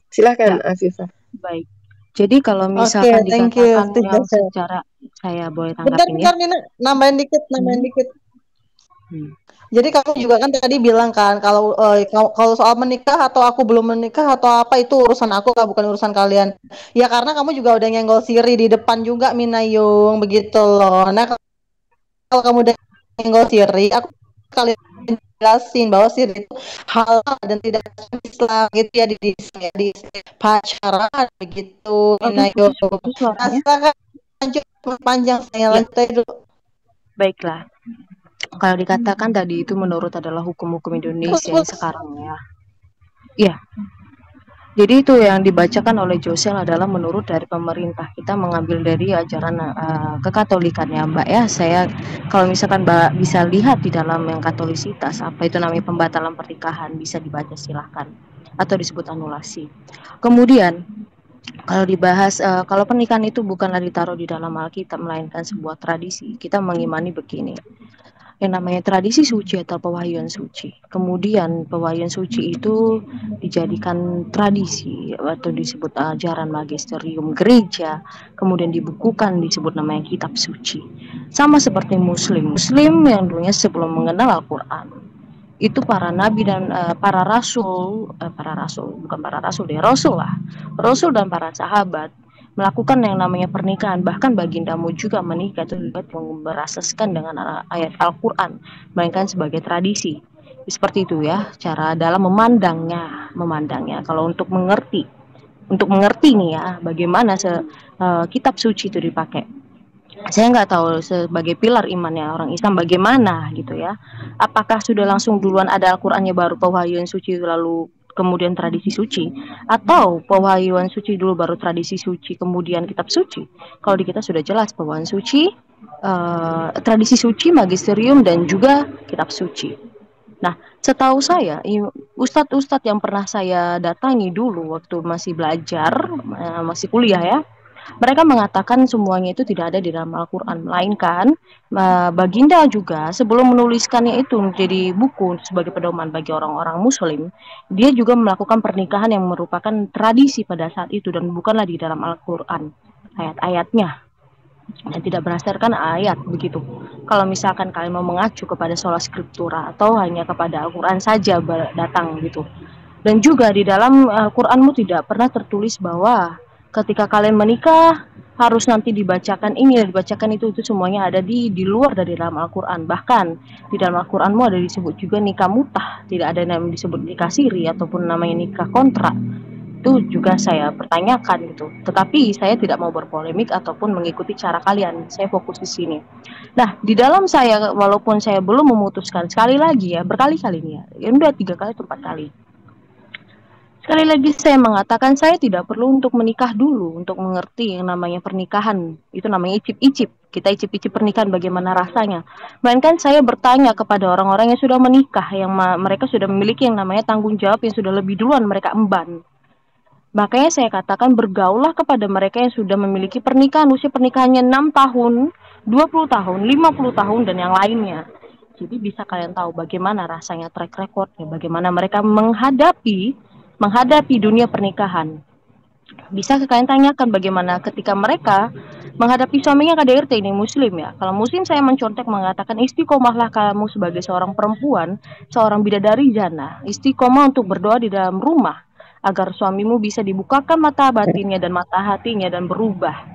silakan Afifah. Baik. Jadi kalau misalkan dikatakan yang secara saya boleh tanggapin bentar, Mina, nambahin dikit. Jadi kamu juga kan tadi bilang kan kalau soal menikah atau aku belum menikah atau apa itu urusan aku lah, bukan urusan kalian. Ya karena kamu juga udah nyenggol Siri di depan juga, Mina Yung, begitu loh. Nah kalau kamu udah nyenggol Siri, aku kalian jelasin bahwa Siri itu halal dan tidak Islam gitu ya, di pacaran begitu, Mina Yung. Nah, lanjut panjang saya lanjut dulu. Baiklah. Kalau dikatakan tadi itu menurut adalah hukum-hukum Indonesia yang sekarang ya. Iya. Jadi itu yang dibacakan oleh Josel adalah menurut dari pemerintah. Kita mengambil dari ajaran kekatolikan ya Mbak ya. Saya kalau misalkan Mbak bisa lihat di dalam yang katolisitas apa itu namanya pembatalan pernikahan bisa dibaca silahkan atau disebut anulasi. Kemudian kalau dibahas kalau pernikahan itu bukanlah ditaruh di dalam Alkitab melainkan sebuah tradisi. Kita mengimani begini yang namanya tradisi suci atau pewahyuan suci. Kemudian pewahyuan suci itu dijadikan tradisi atau disebut ajaran magisterium gereja, kemudian dibukukan disebut namanya kitab suci. Sama seperti Muslim. Muslim yang dulunya sebelum mengenal Al-Quran itu para nabi dan para rasul bukan para rasul deh, rasul lah, rasul dan para sahabat melakukan yang namanya pernikahan. Bahkan bagindamu juga menikah itu juga berasaskan dengan ayat Al-Quran, melainkan sebagai tradisi. Seperti itu ya cara dalam memandangnya. Kalau untuk mengerti nih ya bagaimana kitab suci itu dipakai. Saya nggak tahu sebagai pilar imannya orang Islam bagaimana gitu ya. Apakah sudah langsung duluan ada Al-Qur'annya baru pewahyuan suci lalu kemudian tradisi suci, atau pewahyuan suci dulu baru tradisi suci kemudian kitab suci? Kalau di kita sudah jelas pewahyuan suci, tradisi suci, magisterium dan juga kitab suci. Nah, setahu saya ustadz-ustadz yang pernah saya datangi dulu waktu masih belajar, masih kuliah ya, mereka mengatakan semuanya itu tidak ada di dalam Al-Quran, melainkan baginda juga sebelum menuliskannya itu menjadi buku sebagai pedoman bagi orang-orang Muslim, dia juga melakukan pernikahan yang merupakan tradisi pada saat itu dan bukanlah di dalam Al-Quran ayat-ayatnya, dan tidak berdasarkan ayat begitu. Kalau misalkan kalian mau mengacu kepada sola scriptura atau hanya kepada Al-Quran saja datang gitu. Dan juga di dalam Al-Quranmu tidak pernah tertulis bahwa ketika kalian menikah harus nanti dibacakan ini dan dibacakan itu semuanya ada di luar dari dalam Al-Quran. Bahkan di dalam Al-Quranmu ada disebut juga nikah mutah, tidak ada yang disebut nikah siri ataupun namanya nikah kontrak. Itu juga saya pertanyakan gitu. Tetapi saya tidak mau berpolemik ataupun mengikuti cara kalian. Saya fokus di sini. Nah, di dalam saya walaupun saya belum memutuskan sekali lagi ya, berkali-kali nih ya, udah 3 kali atau 4 kali. Sekali lagi saya mengatakan saya tidak perlu untuk menikah dulu untuk mengerti yang namanya pernikahan. Itu namanya icip-icip. Kita icip-icip pernikahan bagaimana rasanya. Melainkan saya bertanya kepada orang-orang yang sudah menikah, yang mereka sudah memiliki yang namanya tanggung jawab yang sudah lebih duluan mereka emban. Makanya saya katakan bergaulah kepada mereka yang sudah memiliki pernikahan, usia pernikahannya 6 tahun, 20 tahun, 50 tahun, dan yang lainnya. Jadi bisa kalian tahu bagaimana rasanya track recordnya, bagaimana mereka menghadapi dunia pernikahan. Bisa kalian tanyakan bagaimana ketika mereka menghadapi suaminya KDRT ini Muslim ya. Kalau Muslim saya mencontek mengatakan istiqomahlah kamu sebagai seorang perempuan, seorang bidadari jannah. Istiqomah untuk berdoa di dalam rumah agar suamimu bisa dibukakan mata batinnya dan mata hatinya dan berubah.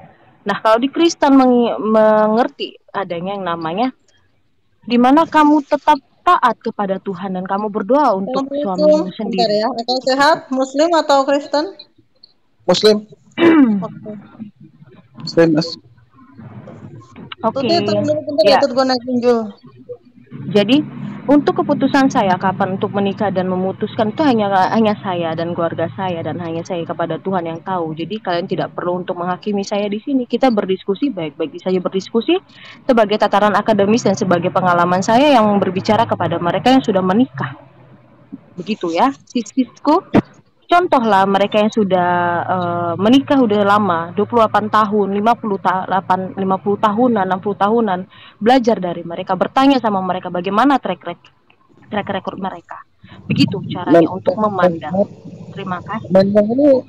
Nah, kalau di Kristen mengerti adanya yang namanya di mana kamu tetap taat kepada Tuhan dan kamu berdoa untuk suamimu sendiri. Ya, atau sehat Muslim atau Kristen? Muslim. Muslim, Mas. Oke. Ya. Jadi untuk keputusan saya kapan untuk menikah dan memutuskan itu hanya saya dan keluarga saya dan hanya saya kepada Tuhan yang tahu. Jadi kalian tidak perlu untuk menghakimi saya di sini. Kita berdiskusi baik-baik saja berdiskusi sebagai tataran akademis dan sebagai pengalaman saya yang berbicara kepada mereka yang sudah menikah. Begitu ya, sisku. Contohlah mereka yang sudah menikah udah lama, 28 tahun, 50 tahunan, 60 tahunan, belajar dari mereka, bertanya sama mereka bagaimana track record mereka. Begitu caranya untuk memandang. Terima kasih. Memandang ini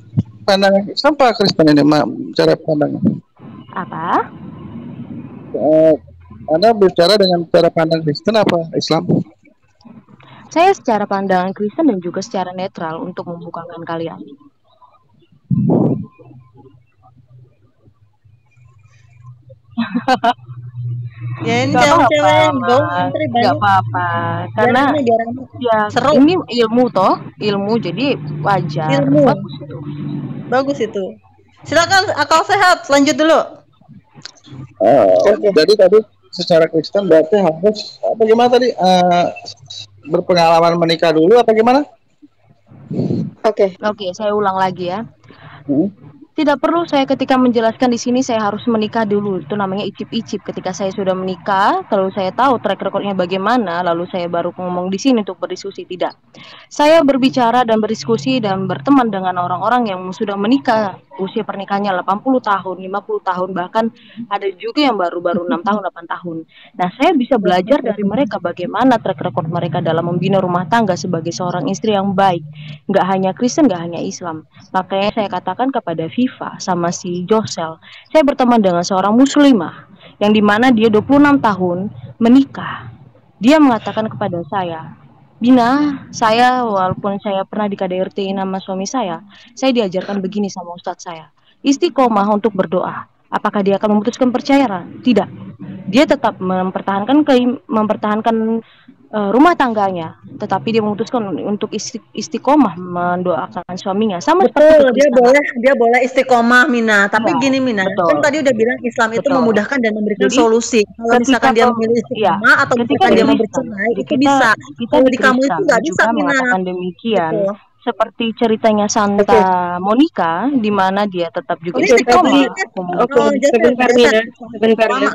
pandangan Islam apa Kristen ini, cara pandangnya? Apa? Anda bicara dengan cara pandang Kristen apa Islam? Saya secara pandangan Kristen dan juga secara netral untuk membukakan kalian. Ya ini jangan cewek nggak apa-apa karena ya seru. Ini ilmu jadi wajar. Bagus itu. Silakan akal sehat, lanjut dulu. Jadi tadi secara Kristen berarti harus bagaimana tadi berpengalaman menikah dulu apa gimana? Oke. Oke, saya ulang lagi ya. Hmm. Tidak perlu saya ketika menjelaskan di sini saya harus menikah dulu. Itu namanya icip-icip. Ketika saya sudah menikah, kalau saya tahu track recordnya bagaimana, lalu saya baru ngomong di sini untuk berdiskusi. Tidak. Saya berbicara dan berdiskusi dan berteman dengan orang-orang yang sudah menikah. Usia pernikahannya 80 tahun, 50 tahun, bahkan ada juga yang baru-baru 6 tahun, 8 tahun. Nah, saya bisa belajar dari mereka bagaimana track record mereka dalam membina rumah tangga sebagai seorang istri yang baik. Nggak hanya Kristen, nggak hanya Islam. Makanya saya katakan kepada Viva sama si Josel, saya berteman dengan seorang muslimah yang dimana dia 26 tahun menikah. Dia mengatakan kepada saya, Bina, saya walaupun saya pernah di KDRT nama suami saya diajarkan begini sama ustadz saya. Istiqomah untuk berdoa. Apakah dia akan memutuskan perceraian? Tidak. Dia tetap mempertahankan rumah tangganya, tetapi dia memutuskan untuk istiqomah mendoakan suaminya. Sama seperti Betul, dia kekristenan. boleh istiqomah Mina. Tapi Ya, gini Mina, kan betul, tadi udah bilang Islam itu betul. memudahkan dan memberikan Jadi solusi. Kalau ketika misalkan dia memilih ya, istiqomah atau ketika misalkan di dia mau Kristen, bercerai, di itu bisa. kita Kalau di di kamu itu Kristen nggak bisa juga Mina. mengatakan demikian. Gitu. Seperti ceritanya Oke. Santa Monica, di mana dia tetap juga Ini Oke, tadi istiqomah. oke, sebentar Mina, sebentar ya.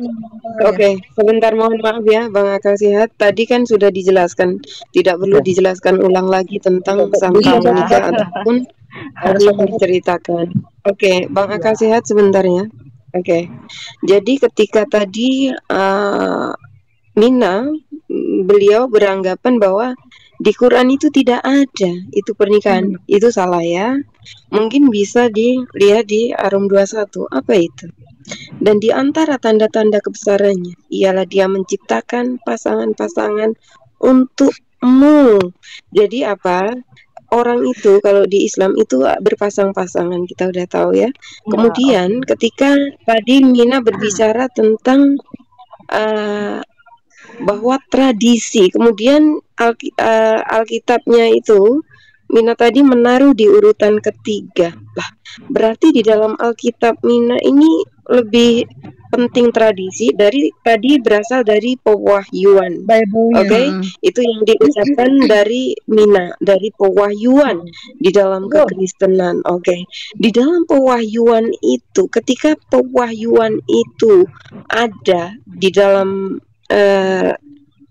Oke, sebentar mohon maaf ya Bang Akal Sehat. Tadi kan sudah dijelaskan, tidak perlu dijelaskan ulang lagi tentang Santa Iya. Monica ataupun belum diceritakan. Oke, Bang Akal Sehat sebentar ya. Oke. Jadi ketika tadi Mina, beliau beranggapan bahwa di Quran itu tidak ada itu pernikahan. Itu salah ya. Mungkin bisa dilihat di Arum 21. Apa itu? Dan di antara tanda-tanda kebesarannya ialah dia menciptakan pasangan-pasangan untukmu. Jadi apa? Orang itu kalau di Islam itu berpasang-pasangan, kita udah tahu ya. Kemudian ketika tadi Mina berbicara tentang bahwa tradisi, kemudian Alkitabnya itu Mina tadi menaruh di urutan ketiga. Lah, berarti di dalam Alkitab Mina ini lebih penting tradisi dari tadi berasal dari pewahyuan. Oke, itu yang diucapkan dari Mina, dari pewahyuan di dalam kekristenan. Oke, di dalam pewahyuan itu, ketika pewahyuan itu ada di dalam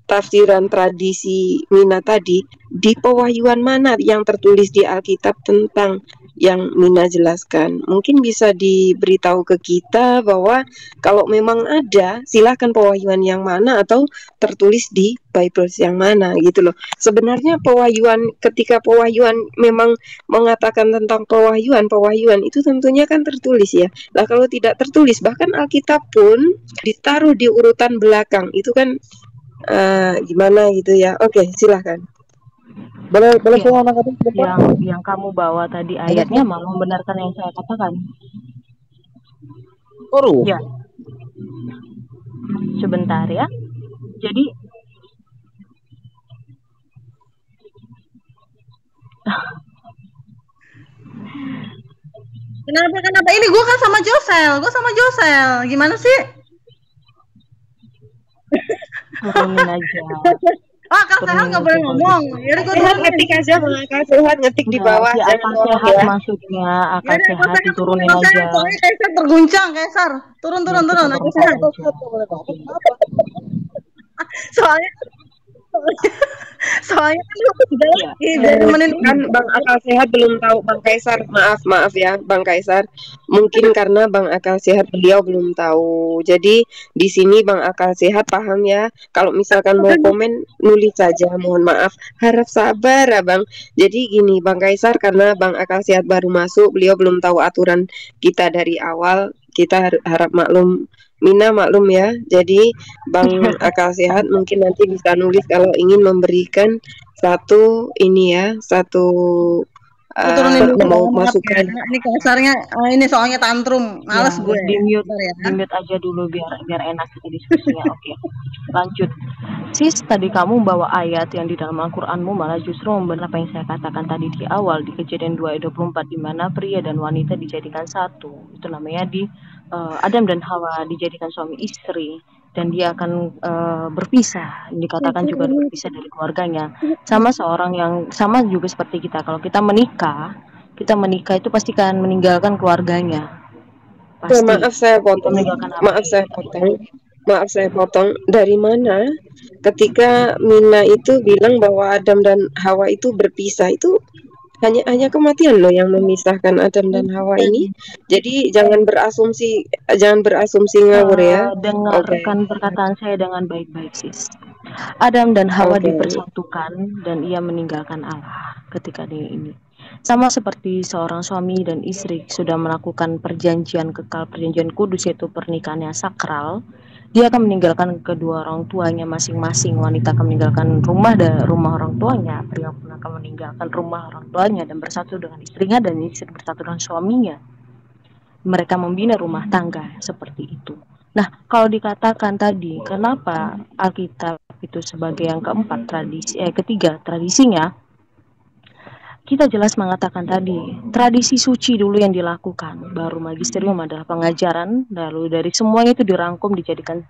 tafsiran tradisi Mina tadi, di pewahyuan mana yang tertulis di Alkitab tentang yang Mina jelaskan? Mungkin bisa diberitahu ke kita bahwa kalau memang ada, silahkan pewahyuan yang mana atau tertulis di Bible yang mana gitu loh. Sebenarnya pewahyuan, ketika pewahyuan memang mengatakan tentang pewahyuan itu tentunya kan tertulis ya. Lah kalau tidak tertulis, bahkan Alkitab pun ditaruh di urutan belakang, itu kan gimana gitu ya. Oke, silahkan. Boleh Ya, saya menanggapi sebentar? yang kamu bawa tadi ayatnya malah membenarkan yang saya katakan. Ya, sebentar ya. Jadi Kenapa? Ini gue kan sama Josel. Gimana sih? turunin aja. Akal Sehat nggak boleh ngomong. Yaudah gue Sehat ngetik aja, Bang Akal Sehat ngetik di bawah. Si Jangan Akal ngomong Sehat ya. maksudnya Akal Sehat diturunin aja. Soalnya Kaisar terguncang, Kaisar. Turun. Akal Sehat. Soalnya kan lu dari menit Kan Bang Akal Sehat belum tahu Bang Kaisar. Maaf ya Bang Kaisar. Mungkin karena Bang Akal Sehat beliau belum tahu. Jadi di sini Bang Akal Sehat paham ya. Kalau misalkan mau komen nulis saja. Mohon maaf. Harap sabar Abang. Jadi gini Bang Kaisar, karena Bang Akal Sehat baru masuk, beliau belum tahu aturan kita dari awal. Kita harap maklum. Mina maklum ya. Jadi Bang Akal Sehat mungkin nanti bisa nulis kalau ingin memberikan satu mau masukan. Ya. Ini kasarnya ini soalnya tantrum, males gue. Di mute aja dulu biar enak kita diskusinya. Oke. Lanjut. Sis, tadi kamu bawa ayat yang di dalam Al-Qur'anmu malah justru membenar apa yang saya katakan tadi di awal di Kejadian 2 ayat 24, di mana pria dan wanita dijadikan satu. Itu namanya di Adam dan Hawa dijadikan suami istri dan dia akan berpisah, dikatakan juga berpisah dari keluarganya. Sama sama juga seperti kita. Kalau kita menikah itu pasti akan meninggalkan keluarganya. Pasti Maaf saya kita potong. meninggalkan apa Maaf yang saya kita potong. miliki. Maaf saya potong. Dari mana ketika Mina itu bilang bahwa Adam dan Hawa itu berpisah, itu hanya kematian loh yang memisahkan Adam dan Hawa ini. Jadi jangan berasumsi ngawur ya. Oke. Dengarkan perkataan saya dengan baik-baik, sis. Adam dan Hawa Oke. dipersatukan dan ia meninggalkan Allah ketika dia ini. Sama seperti seorang suami dan istri sudah melakukan perjanjian kekal, perjanjian kudus, yaitu pernikahan yang sakral, dia akan meninggalkan kedua orang tuanya masing-masing. Wanita akan meninggalkan rumah orang tuanya, pria pun akan meninggalkan rumah orang tuanya dan bersatu dengan istrinya, dan istri bersatu dengan suaminya. Mereka membina rumah tangga seperti itu. Nah, kalau dikatakan tadi, kenapa Alkitab itu sebagai yang ketiga tradisinya, kita jelas mengatakan tadi, tradisi suci dulu yang dilakukan, baru magisterium adalah pengajaran, lalu dari semuanya itu dirangkum dijadikan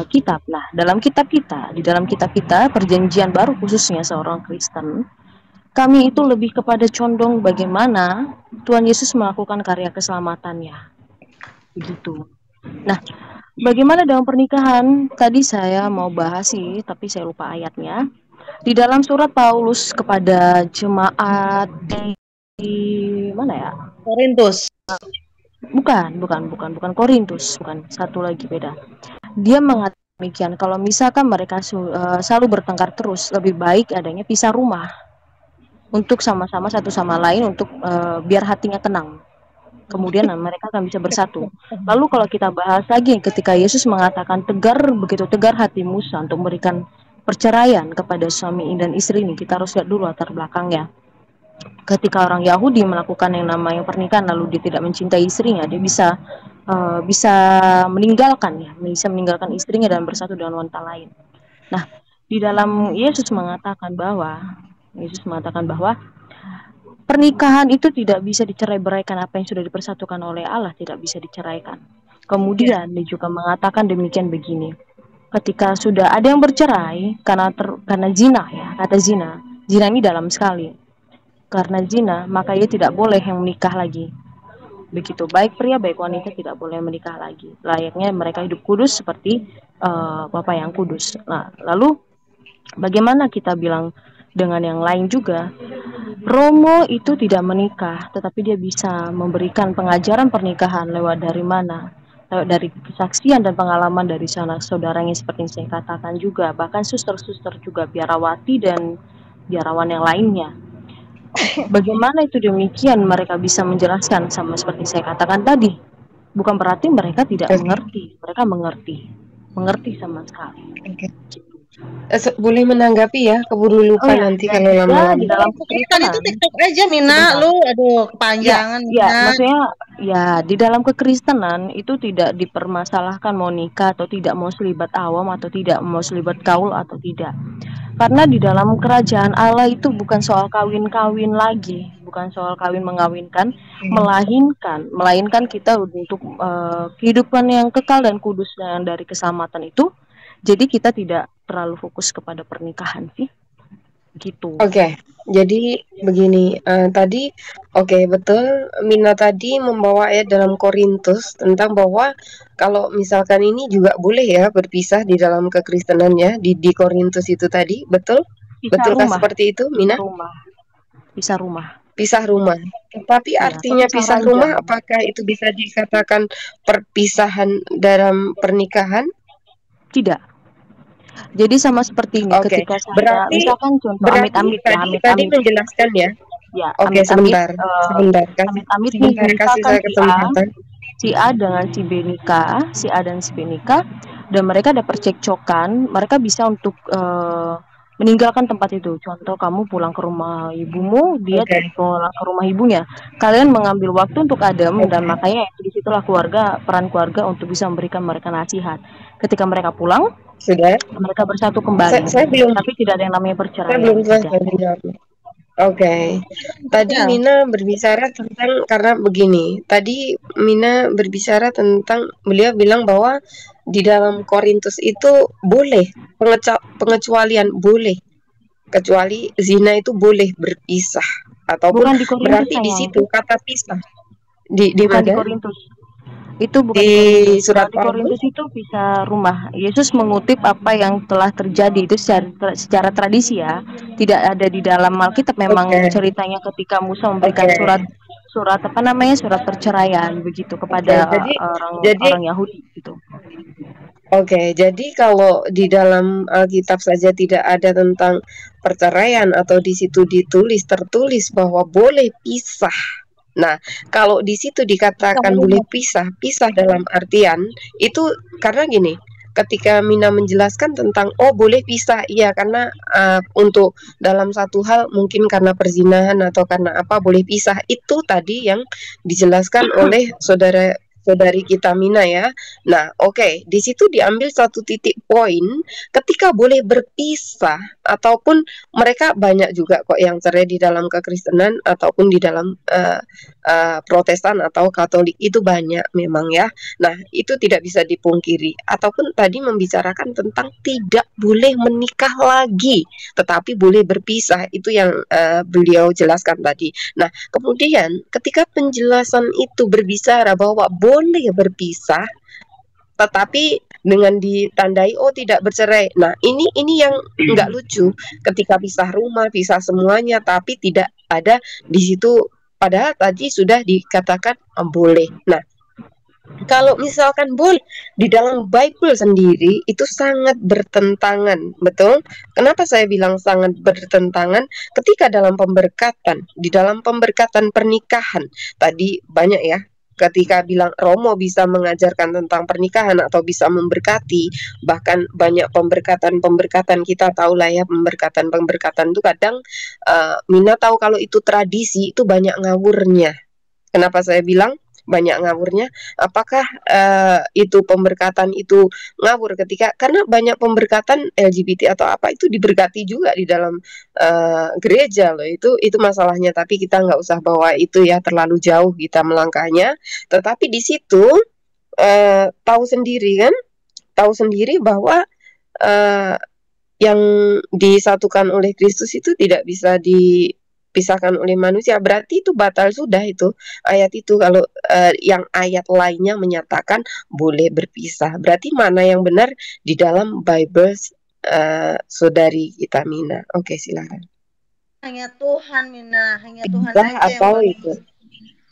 kitab. Nah, di dalam kitab kita, perjanjian baru khususnya seorang Kristen, kami itu lebih kepada condong bagaimana Tuhan Yesus melakukan karya keselamatannya. Begitu. Nah, bagaimana dalam pernikahan? Tadi saya mau bahas sih, tapi saya lupa ayatnya. Di dalam surat Paulus kepada jemaat di mana ya? Korintus. Bukan Korintus, bukan, satu lagi beda. Dia mengatakan demikian, kalau misalkan mereka selalu bertengkar terus, lebih baik adanya pisah rumah untuk sama-sama satu sama lain, untuk biar hatinya tenang. Kemudian mereka akan bisa bersatu. Lalu kalau kita bahas lagi ketika Yesus mengatakan begitu tegar hati Musa untuk memberikan perceraian kepada suami dan istri ini, kita harus lihat dulu latar belakangnya. Ketika orang Yahudi melakukan yang namanya pernikahan lalu dia tidak mencintai istrinya, dia bisa meninggalkan istrinya dan bersatu dengan wanita lain. Nah, di dalam Yesus mengatakan bahwa pernikahan itu tidak bisa dicerai-beraikan, apa yang sudah dipersatukan oleh Allah tidak bisa diceraikan. Kemudian dia juga mengatakan demikian begini, ketika sudah ada yang bercerai karena zina, ya, kata zina ini dalam sekali. Karena zina, maka ia tidak boleh yang menikah lagi. Begitu, baik pria baik wanita tidak boleh menikah lagi. Layaknya mereka hidup kudus seperti Bapa yang kudus. Nah, lalu bagaimana kita bilang dengan yang lain juga? Romo itu tidak menikah, tetapi dia bisa memberikan pengajaran pernikahan lewat dari mana? Lewat dari kesaksian dan pengalaman dari sana saudaranya, seperti yang saya katakan juga, bahkan suster-suster juga, biarawati dan biarawan yang lainnya. Bagaimana itu demikian mereka bisa menjelaskan, sama seperti saya katakan tadi. Bukan berarti mereka tidak mengerti, mereka mengerti sama sekali. Boleh menanggapi ya, keburu lupa nanti kalau lama-lama. Di dalam Kristen itu TikTok aja, Mina. Lu aduh kepanjangan. Ya, maksudnya ya di dalam kekristenan itu tidak dipermasalahkan mau nikah atau tidak, mau selibat awam atau tidak, mau selibat kaul atau tidak. Karena di dalam kerajaan Allah itu bukan soal kawin-kawin lagi, bukan soal kawin mengawinkan, melainkan kita untuk kehidupan yang kekal dan kudus dan dari keselamatan itu. Jadi kita tidak terlalu fokus kepada pernikahan sih, gitu. Oke, jadi begini, tadi betul, Mina tadi membawa ayat dalam Korintus tentang bahwa kalau misalkan ini juga boleh ya berpisah di dalam kekristenan ya, di Korintus itu tadi, betul? Betulkah seperti itu, Mina? Pisah rumah. Tapi artinya pisah rumah, apakah itu bisa dikatakan perpisahan dalam pernikahan? Tidak. Jadi sama seperti ini, ketika saya misalkan contoh amit-amit tadi menjelaskan ya. Ya, sebentar. Amit-amit nih, kasih saya kesempatan. Si A dengan si B nikah, si A dan si B nikah, dan mereka ada percekcokan, mereka bisa untuk meninggalkan tempat itu. Contoh, kamu pulang ke rumah ibumu, dia pulang ke rumah ibunya. Kalian mengambil waktu untuk adem, dan makanya disitulah peran keluarga untuk bisa memberikan mereka nasihat. Ketika mereka pulang, sudah mereka bersatu kembali. Saya belum, tapi tidak ada yang namanya perceraian. Saya belum selesai menjawab. Oke. Tadi Ya. Mina berbicara tentang, karena begini. Tadi Mina berbicara tentang, beliau bilang bahwa di dalam Korintus itu boleh pengecualian, boleh, kecuali zina itu boleh berpisah, ataupun Bukan di Korintus berarti di sayang, situ kata pisah di bukan di mana? Korintus. Itu bukan Di di Korintus. Kalau surat di Paulus. Korintus itu bisa rumah. Yesus mengutip apa yang telah terjadi itu secara tradisi ya. Tidak ada di dalam Alkitab, memang Oke, ceritanya ketika Musa memberikan oke, surat apa namanya, surat perceraian begitu oke. kepada Jadi orang Yahudi gitu. Oke, jadi kalau di dalam Alkitab saja tidak ada tentang perceraian, atau di situ tertulis bahwa boleh pisah. Nah, kalau di situ dikatakan boleh pisah, pisah dalam artian itu karena gini, ketika Mina menjelaskan tentang boleh pisah, iya karena untuk dalam satu hal mungkin karena perzinahan atau karena apa boleh pisah, itu tadi yang dijelaskan oleh saudari kita Mina ya. Nah, oke, di situ diambil satu titik poin ketika boleh berpisah, ataupun mereka banyak juga kok yang cerai di dalam kekristenan ataupun di dalam Protestan atau Katolik, itu banyak memang ya. Nah, itu tidak bisa dipungkiri. Ataupun tadi membicarakan tentang tidak boleh menikah lagi, tetapi boleh berpisah, itu yang beliau jelaskan tadi. Nah, kemudian ketika penjelasan itu berbicara bahwa boleh berpisah, tetapi dengan ditandai tidak bercerai. Nah, ini yang nggak lucu, ketika pisah rumah, pisah semuanya, tapi tidak ada di situ. Padahal tadi sudah dikatakan boleh. Nah, kalau misalkan boleh di dalam Bible sendiri itu sangat bertentangan, betul? Kenapa saya bilang sangat bertentangan? Ketika di dalam pemberkatan pernikahan, tadi banyak ya. Ketika bilang Romo bisa mengajarkan tentang pernikahan atau bisa memberkati, bahkan banyak pemberkatan kita tahu lah ya, pemberkatan itu kadang Mina tahu kalau itu tradisi, itu banyak ngawurnya. Kenapa saya bilang banyak ngawurnya? Apakah itu pemberkatan itu ngawur karena banyak pemberkatan LGBT atau apa itu diberkati juga di dalam gereja loh. Itu masalahnya, tapi kita nggak usah bawa itu ya terlalu jauh kita melangkahnya. Tetapi di situ tahu sendiri bahwa yang disatukan oleh Kristus itu tidak bisa dipisahkan oleh manusia. Berarti itu batal sudah itu ayat itu. Kalau yang ayat lainnya menyatakan boleh berpisah, berarti mana yang benar di dalam Bible, saudari kita Mina? Oke, silakan. Hanya Tuhan, Mina, hanya Tuhan Pisah aja yang atau boleh. itu?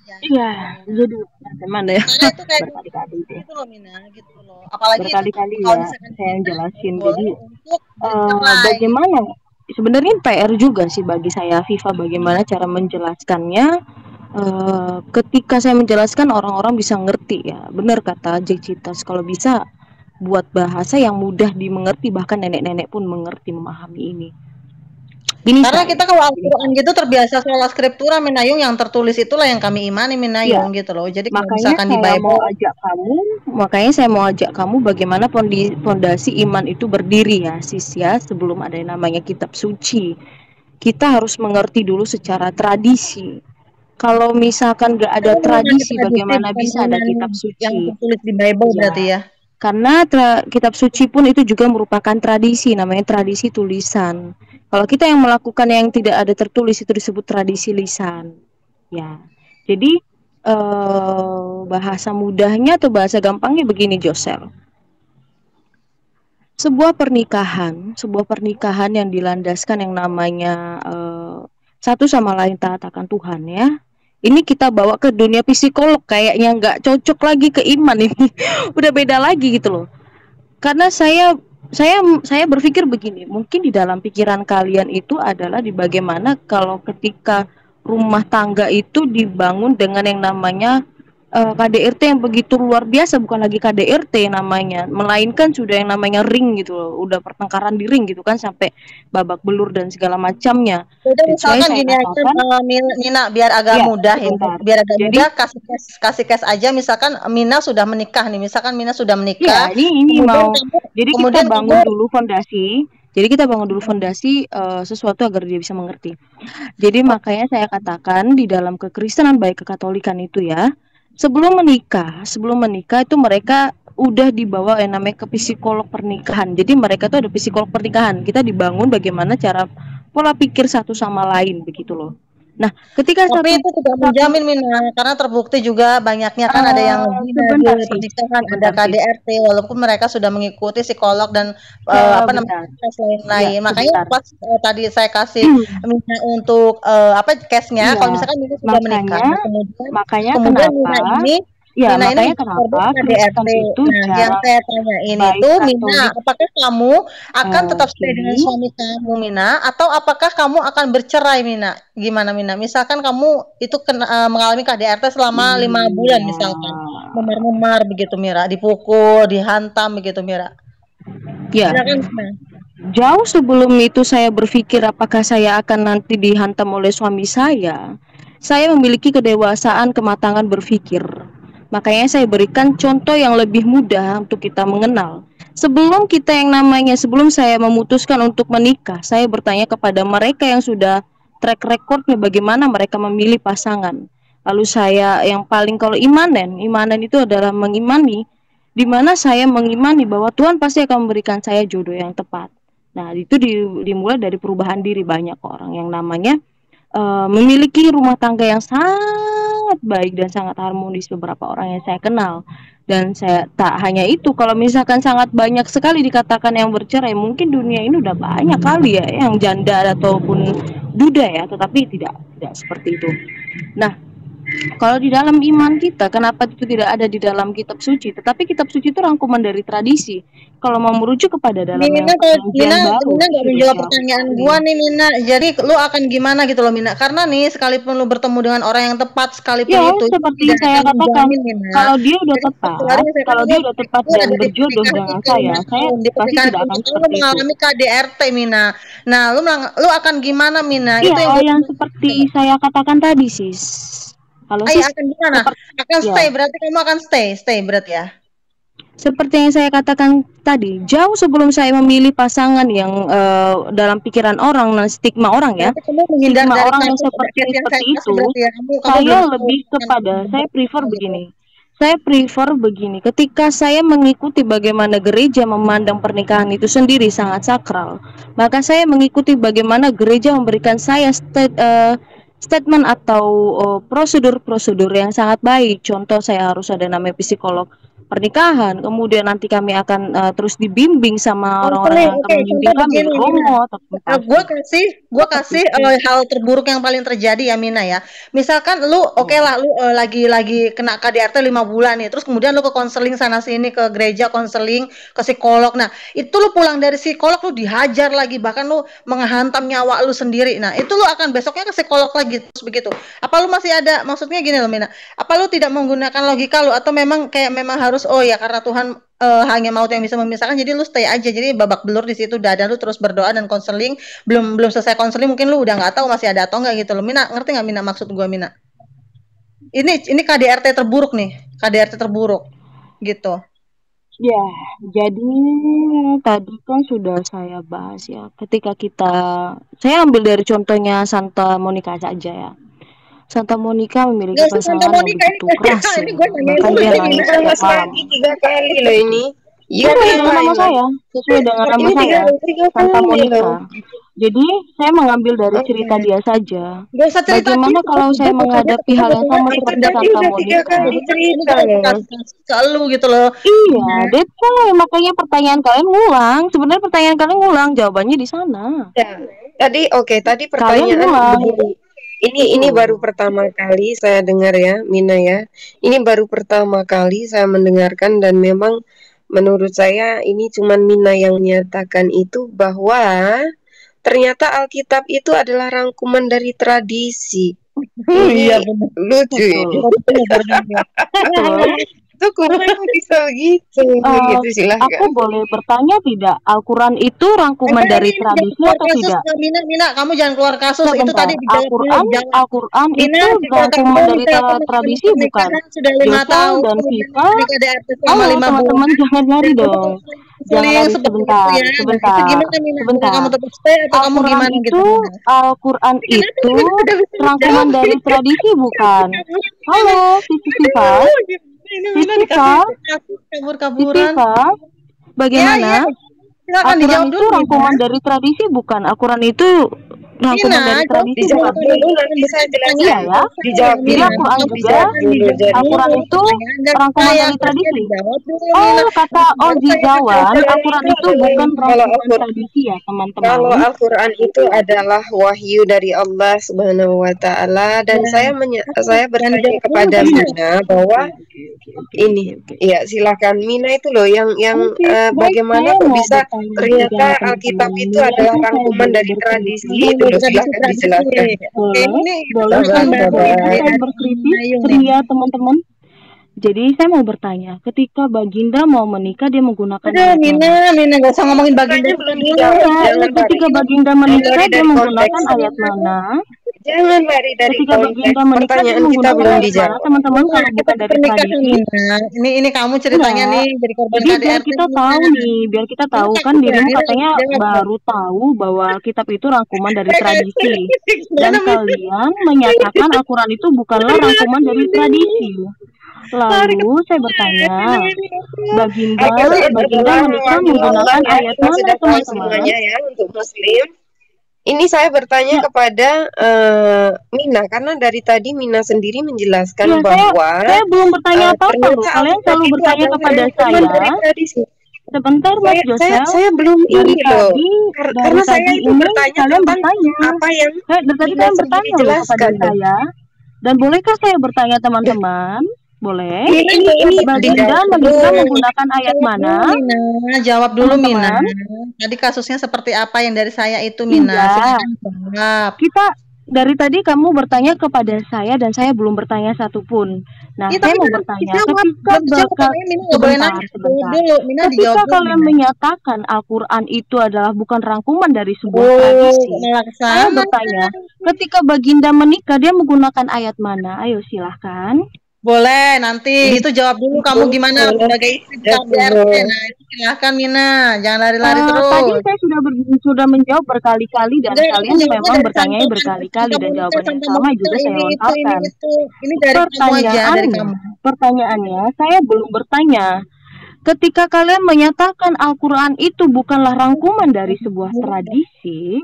Iya, jadi bagaimana ya? Karena itu kayak Berkali-kali gitu loh, Mina, gitu loh. Apalagi itu berkali-kali kalau ya misalkan saya yang jelasin. boleh Jadi untuk bercerai. bagaimana? Sebenarnya PR juga sih bagi saya, Viva, bagaimana cara menjelaskannya. Ketika saya menjelaskan orang-orang bisa ngerti ya. Benar kata Jack Citas, kalau bisa buat bahasa yang mudah dimengerti, bahkan nenek-nenek pun mengerti, memahami ini. Karena kita kalau Al-Quran gitu terbiasa soal skriptura, Minayung, yang tertulis itulah yang kami imani, Minayung gitu loh. Jadi kalau misalkan di Bible, makanya saya mau ajak kamu bagaimana fondasi iman itu berdiri ya, sis ya, sebelum ada yang namanya kitab suci. Kita harus mengerti dulu secara tradisi. Kalau misalkan nggak ada tradisi, bagaimana bisa ada kitab suci yang tertulis di Bible berarti ya? Karena kitab suci pun itu juga merupakan tradisi, namanya tradisi tulisan. Kalau kita yang melakukan yang tidak ada tertulis itu disebut tradisi lisan. Ya. Jadi bahasa mudahnya atau bahasa gampangnya begini, Josel. Sebuah pernikahan yang dilandaskan yang namanya satu sama lain taat akan Tuhan ya. Ini kita bawa ke dunia psikolog, kayaknya nggak cocok lagi ke iman ini. Udah beda lagi gitu loh. Karena saya berpikir begini, mungkin di dalam pikiran kalian itu adalah di bagaimana kalau ketika rumah tangga itu dibangun dengan yang namanya KDRT yang begitu luar biasa, bukan lagi KDRT namanya, melainkan sudah yang namanya ring gitu loh, udah pertengkaran di ring gitu kan, sampai babak belur dan segala macamnya. Udah misalkan gini aja, Mina, biar agak mudah ini, biar agak mudah, kasih case aja. Misalkan Mina sudah menikah nih, ini mau, jadi kita bangun dulu fondasi. Jadi kita bangun dulu fondasi sesuatu agar dia bisa mengerti. Jadi makanya saya katakan di dalam kekristenan baik kekatolikan itu ya, sebelum menikah itu mereka udah dibawa yang namanya ke psikolog pernikahan. Jadi mereka tuh ada psikolog pernikahan. Kita dibangun bagaimana cara pola pikir satu sama lain begitu loh. Nah, ketika Tapi itu tidak menjamin Mina, karena terbukti juga banyaknya kan ada yang zina di pernikahan, ada KDRT, walaupun mereka sudah mengikuti psikolog dan apa namanya tes lain-lain. Makanya pas tadi saya kasih Mina untuk case-nya, kalau misalkan Mina sudah menikah, kemudian Mina ini Mina ini kenapa KDRT. Nah, yang saya tanyain itu Mina, apakah kamu akan tetap stay dengan suami kamu Mina, atau apakah kamu akan bercerai Mina? Gimana Mina? Misalkan kamu itu mengalami KDRT selama 5 bulan misalkan, memar-memar begitu Mira, dipukul, dihantam begitu Mira. Ya. Jauh sebelum itu saya berpikir apakah saya akan nanti dihantam oleh suami saya memiliki kedewasaan, kematangan berpikir. Makanya saya berikan contoh yang lebih mudah untuk kita mengenal. Sebelum saya memutuskan untuk menikah, saya bertanya kepada mereka yang sudah track recordnya bagaimana mereka memilih pasangan. Lalu saya yang paling kalau imanen itu adalah mengimani, di mana saya mengimani bahwa Tuhan pasti akan memberikan saya jodoh yang tepat. Nah itu dimulai dari perubahan diri. Banyak orang yang namanya memiliki rumah tangga yang sangat baik dan sangat harmonis, beberapa orang yang saya kenal. Dan saya tak hanya itu, kalau misalkan sangat banyak sekali dikatakan yang bercerai, mungkin dunia ini udah banyak kali ya yang janda ataupun duda ya, tetapi tidak seperti itu. Nah, kalau di dalam iman kita, kenapa itu tidak ada di dalam kitab suci? Tetapi kitab suci itu rangkuman dari tradisi. Kalau mau merujuk kepada dalam Mina nggak menjawab pertanyaan gua nih Mina. Jadi lu akan gimana gitu loh Mina? Karena nih sekalipun lu bertemu dengan orang yang tepat sekalipun ya, itu seperti saya katakan, kalau dia udah tepat dan berjodoh dengan saya pasti tidak akan seperti itu. Mengalami KDRT Mina. Nah, lu akan gimana Mina? Itu yang seperti saya katakan tadi sis. Kalau akan gimana? Akan stay, berarti kamu akan stay berarti ya? Seperti yang saya katakan tadi, jauh sebelum saya memilih pasangan yang dalam pikiran orang dan stigma orang ya, stigma orang yang seperti itu, saya lebih kepada, saya prefer begini, ketika saya mengikuti bagaimana gereja memandang pernikahan itu sendiri sangat sakral, maka saya mengikuti bagaimana gereja memberikan saya statement atau prosedur-prosedur yang sangat baik. Contoh, saya harus ada namanya psikolog pernikahan, kemudian nanti kami akan terus dibimbing sama orang-orang yang akan membimbing kami, romo atau gue kasih hal terburuk yang paling terjadi ya Mina ya. Misalkan lu lah lu lagi kena KDRT 5 bulan nih, terus kemudian lu ke konseling sana sini, ke gereja konseling, ke psikolog. Nah itu lu pulang dari psikolog lu dihajar lagi, bahkan lu menghantam nyawa lu sendiri. Nah itu lu akan besoknya ke psikolog lagi terus begitu. Apa lu masih ada, maksudnya gini loh Mina, apa lu tidak menggunakan logika lu, atau memang harus karena Tuhan hanya maut yang bisa memisahkan, jadi lu stay aja, jadi babak belur di situ, dan lu terus berdoa dan konseling, belum selesai konseling mungkin lu udah nggak tahu masih ada atau nggak gitu loh Mina. Ngerti nggak Mina maksud gua Mina? Ini KDRT terburuk nih, KDRT terburuk gitu ya. Jadi tadi kan sudah saya bahas ya, ketika saya ambil dari contohnya Santa Monica saja ya. Santa Monica memiliki pasangan yang begitu keras ya. Bahkan dia nangis setiap malam. 3 kali loh ini. Sesuai dengan nama saya, Santa Monica. Jadi saya mengambil dari cerita dia saja. Bagaimana kalau saya menghadapi hal yang sama seperti Santa Monica? Selalu gitu loh. Iya, makanya pertanyaan kalian ngulang. Sebenarnya pertanyaan kalian ngulang, jawabannya di sana. Ya. Tadi pertanyaan begini. Ini baru pertama kali saya dengar ya, Mina ya. Ini baru pertama kali saya mendengarkan, dan memang menurut saya ini cuman Mina yang menyatakan itu, bahwa ternyata Alkitab itu adalah rangkuman dari tradisi. Iya benar. Lucu ya. Itu kurang bisa gitu. Silahkan. Aku boleh bertanya tidak? Al-Quran itu rangkuman dari tradisi atau tidak? Mina, kamu jangan keluar kasus. Itu tadi Al-Quran itu rangkuman dari tradisi bukan? Sudah 5 tahun dan Viva. Halo teman-teman, jangan lari dong. seling seperti itu ya. Nah, itu gimana Mina? Apakah kamu tetap stay atau kamu Al-Quran gimana gitu? Al-Quran itu rangkuman dari tradisi bukan? Halo, Sisi Siva. Ini Mina Sisi Siva, kabur-kaburan. Bagaimana? Silakan Al-Quran dijawab itu dulu. rangkuman dari tradisi bukan? Al-Quran itu rangkuman dari tradisi Dijawab bukan? dulu nanti saya jelaskan. Iya ya. Dijawab Jadi dulu. Al-Quran juga, Dijawab dulu. Al-Quran itu rangkuman dari tradisi. Oh, kata Ozi Jawan, Al-Quran itu bukan rangkuman tradisi ya, teman-teman. Kalau Al-Quran itu adalah wahyu dari Allah Subhanahu wa taala dan saya bertanya kepada Mina bahwa ini ya silakan Mina itu loh yang bagaimana kok bisa ternyata Alkitab itu adalah rangkuman dari tradisi itu loh, silakan dijelaskan. Boleh saya berkritik pria teman-teman. Jadi saya mau bertanya, ketika Baginda mau menikah dia menggunakan ayat mana? Mina nggak usah ngomongin Baginda dulu. Ketika Baginda menikah dia menggunakan ayat mana? Jangan lari dari ketika konteks. Baginda menikah dia Pertanyaan kita menggunakan belum ayat mana, dijawab. teman-teman, kalau bukan dari Pernikahan tradisi? Mina. Ini kamu ceritanya Enggak. nih dari korban Jadi biar KDRT. kita tahu nih, biar kita tahu kan dirimu katanya baru tahu bahwa kitab itu rangkuman dari tradisi. Dan kalian menyatakan Al-Quran itu bukanlah rangkuman dari tradisi. Lalu saya bertanya, Baginda menikah menggunakan ayat mana, teman-teman? Semuanya ya untuk Muslim. Ini saya bertanya kepada Mina karena dari tadi Mina sendiri menjelaskan bahwa saya belum bertanya apa-apa loh. Kalian selalu bertanya kepada saya. Sebentar Mas Joseph. Saya belum ini loh. Karena saya itu bertanya kalian bertanya apa yang dari tadi kalian bertanya loh kepada saya. Dan bolehkah saya bertanya teman-teman? Boleh. Ini Baginda menikah menggunakan ayat mana? Mina, jawab dulu Mina. Tadi kasusnya seperti apa yang dari saya itu Mina? Kita dari tadi kamu bertanya kepada saya dan saya belum bertanya satupun. Nah, saya mau bertanya ketika kalian menyatakan Al-Quran itu adalah bukan rangkuman dari sebuah tradisi, saya bertanya, ketika Baginda menikah dia menggunakan ayat mana? Ayo silahkan. Boleh, nanti itu jawab dulu kamu gimana sebagai istri KDRT. Nah, silahkan Mina, jangan lari-lari terus. Tadi saya sudah menjawab berkali-kali dan kalian memang bertanya berkali-kali dan jawabannya sama juga saya lontarkan. Pertanyaannya, saya belum bertanya. Ketika kalian menyatakan Al-Quran itu bukanlah rangkuman dari sebuah tradisi,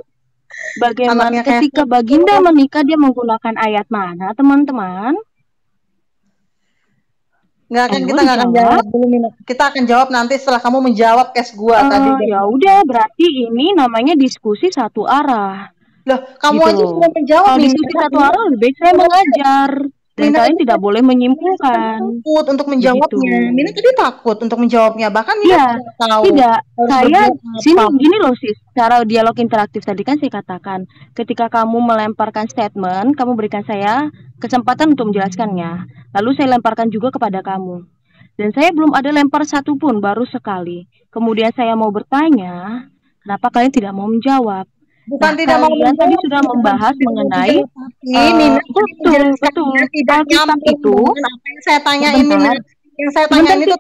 bagaimana ketika Baginda menikah dia menggunakan ayat mana, teman-teman? Nggak akan, kita nggak akan jawab dulu Mina. Kita akan jawab nanti setelah kamu menjawab case gua tadi. Ya udah, berarti ini namanya diskusi satu arah. Loh, kamu gitu aja sudah menjawab. Kalau diskusi satu arah lebih baik saya mengajar. Dan kalian tidak boleh menyimpulkan. Takut untuk menjawabnya. Mina tadi takut untuk menjawabnya. Bahkan Mina tidak tahu. Tidak. Saya gini loh sis. Cara dialog interaktif tadi kan saya katakan, ketika kamu melemparkan statement, kamu berikan saya kesempatan untuk menjelaskannya. Lalu saya lemparkan juga kepada kamu. Dan saya belum ada lempar satupun, baru sekali. Kemudian saya mau bertanya, kenapa kalian tidak mau menjawab? Bukan tidak mau menjawab. Tadi sudah membahas mengenai betul. Alkitab itu apa yang saya tanya ini, yang saya tanya itu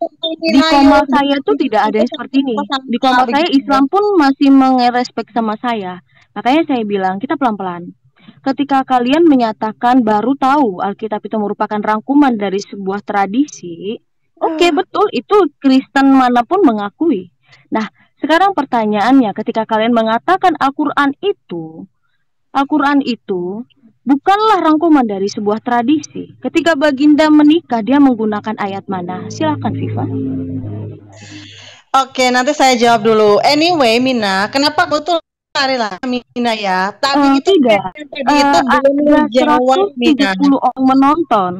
di koma saya tuh tidak ada yang seperti ini. Di koma saya Islam pun masih merespek sama saya. Makanya saya bilang kita pelan-pelan. Ketika kalian menyatakan baru tahu Alkitab itu merupakan rangkuman dari sebuah tradisi, oke, betul, itu Kristen manapun mengakui. Nah, sekarang pertanyaannya, ketika kalian mengatakan Al-Quran itu bukanlah rangkuman dari sebuah tradisi. Ketika Baginda menikah, dia menggunakan ayat mana? Silakan Viva. Oke, nanti saya jawab dulu. Anyway, Mina, kenapa betul lari-lari Mina ya? Tapi itu tidak. Itu belum jawab Mina. 130 orang menonton.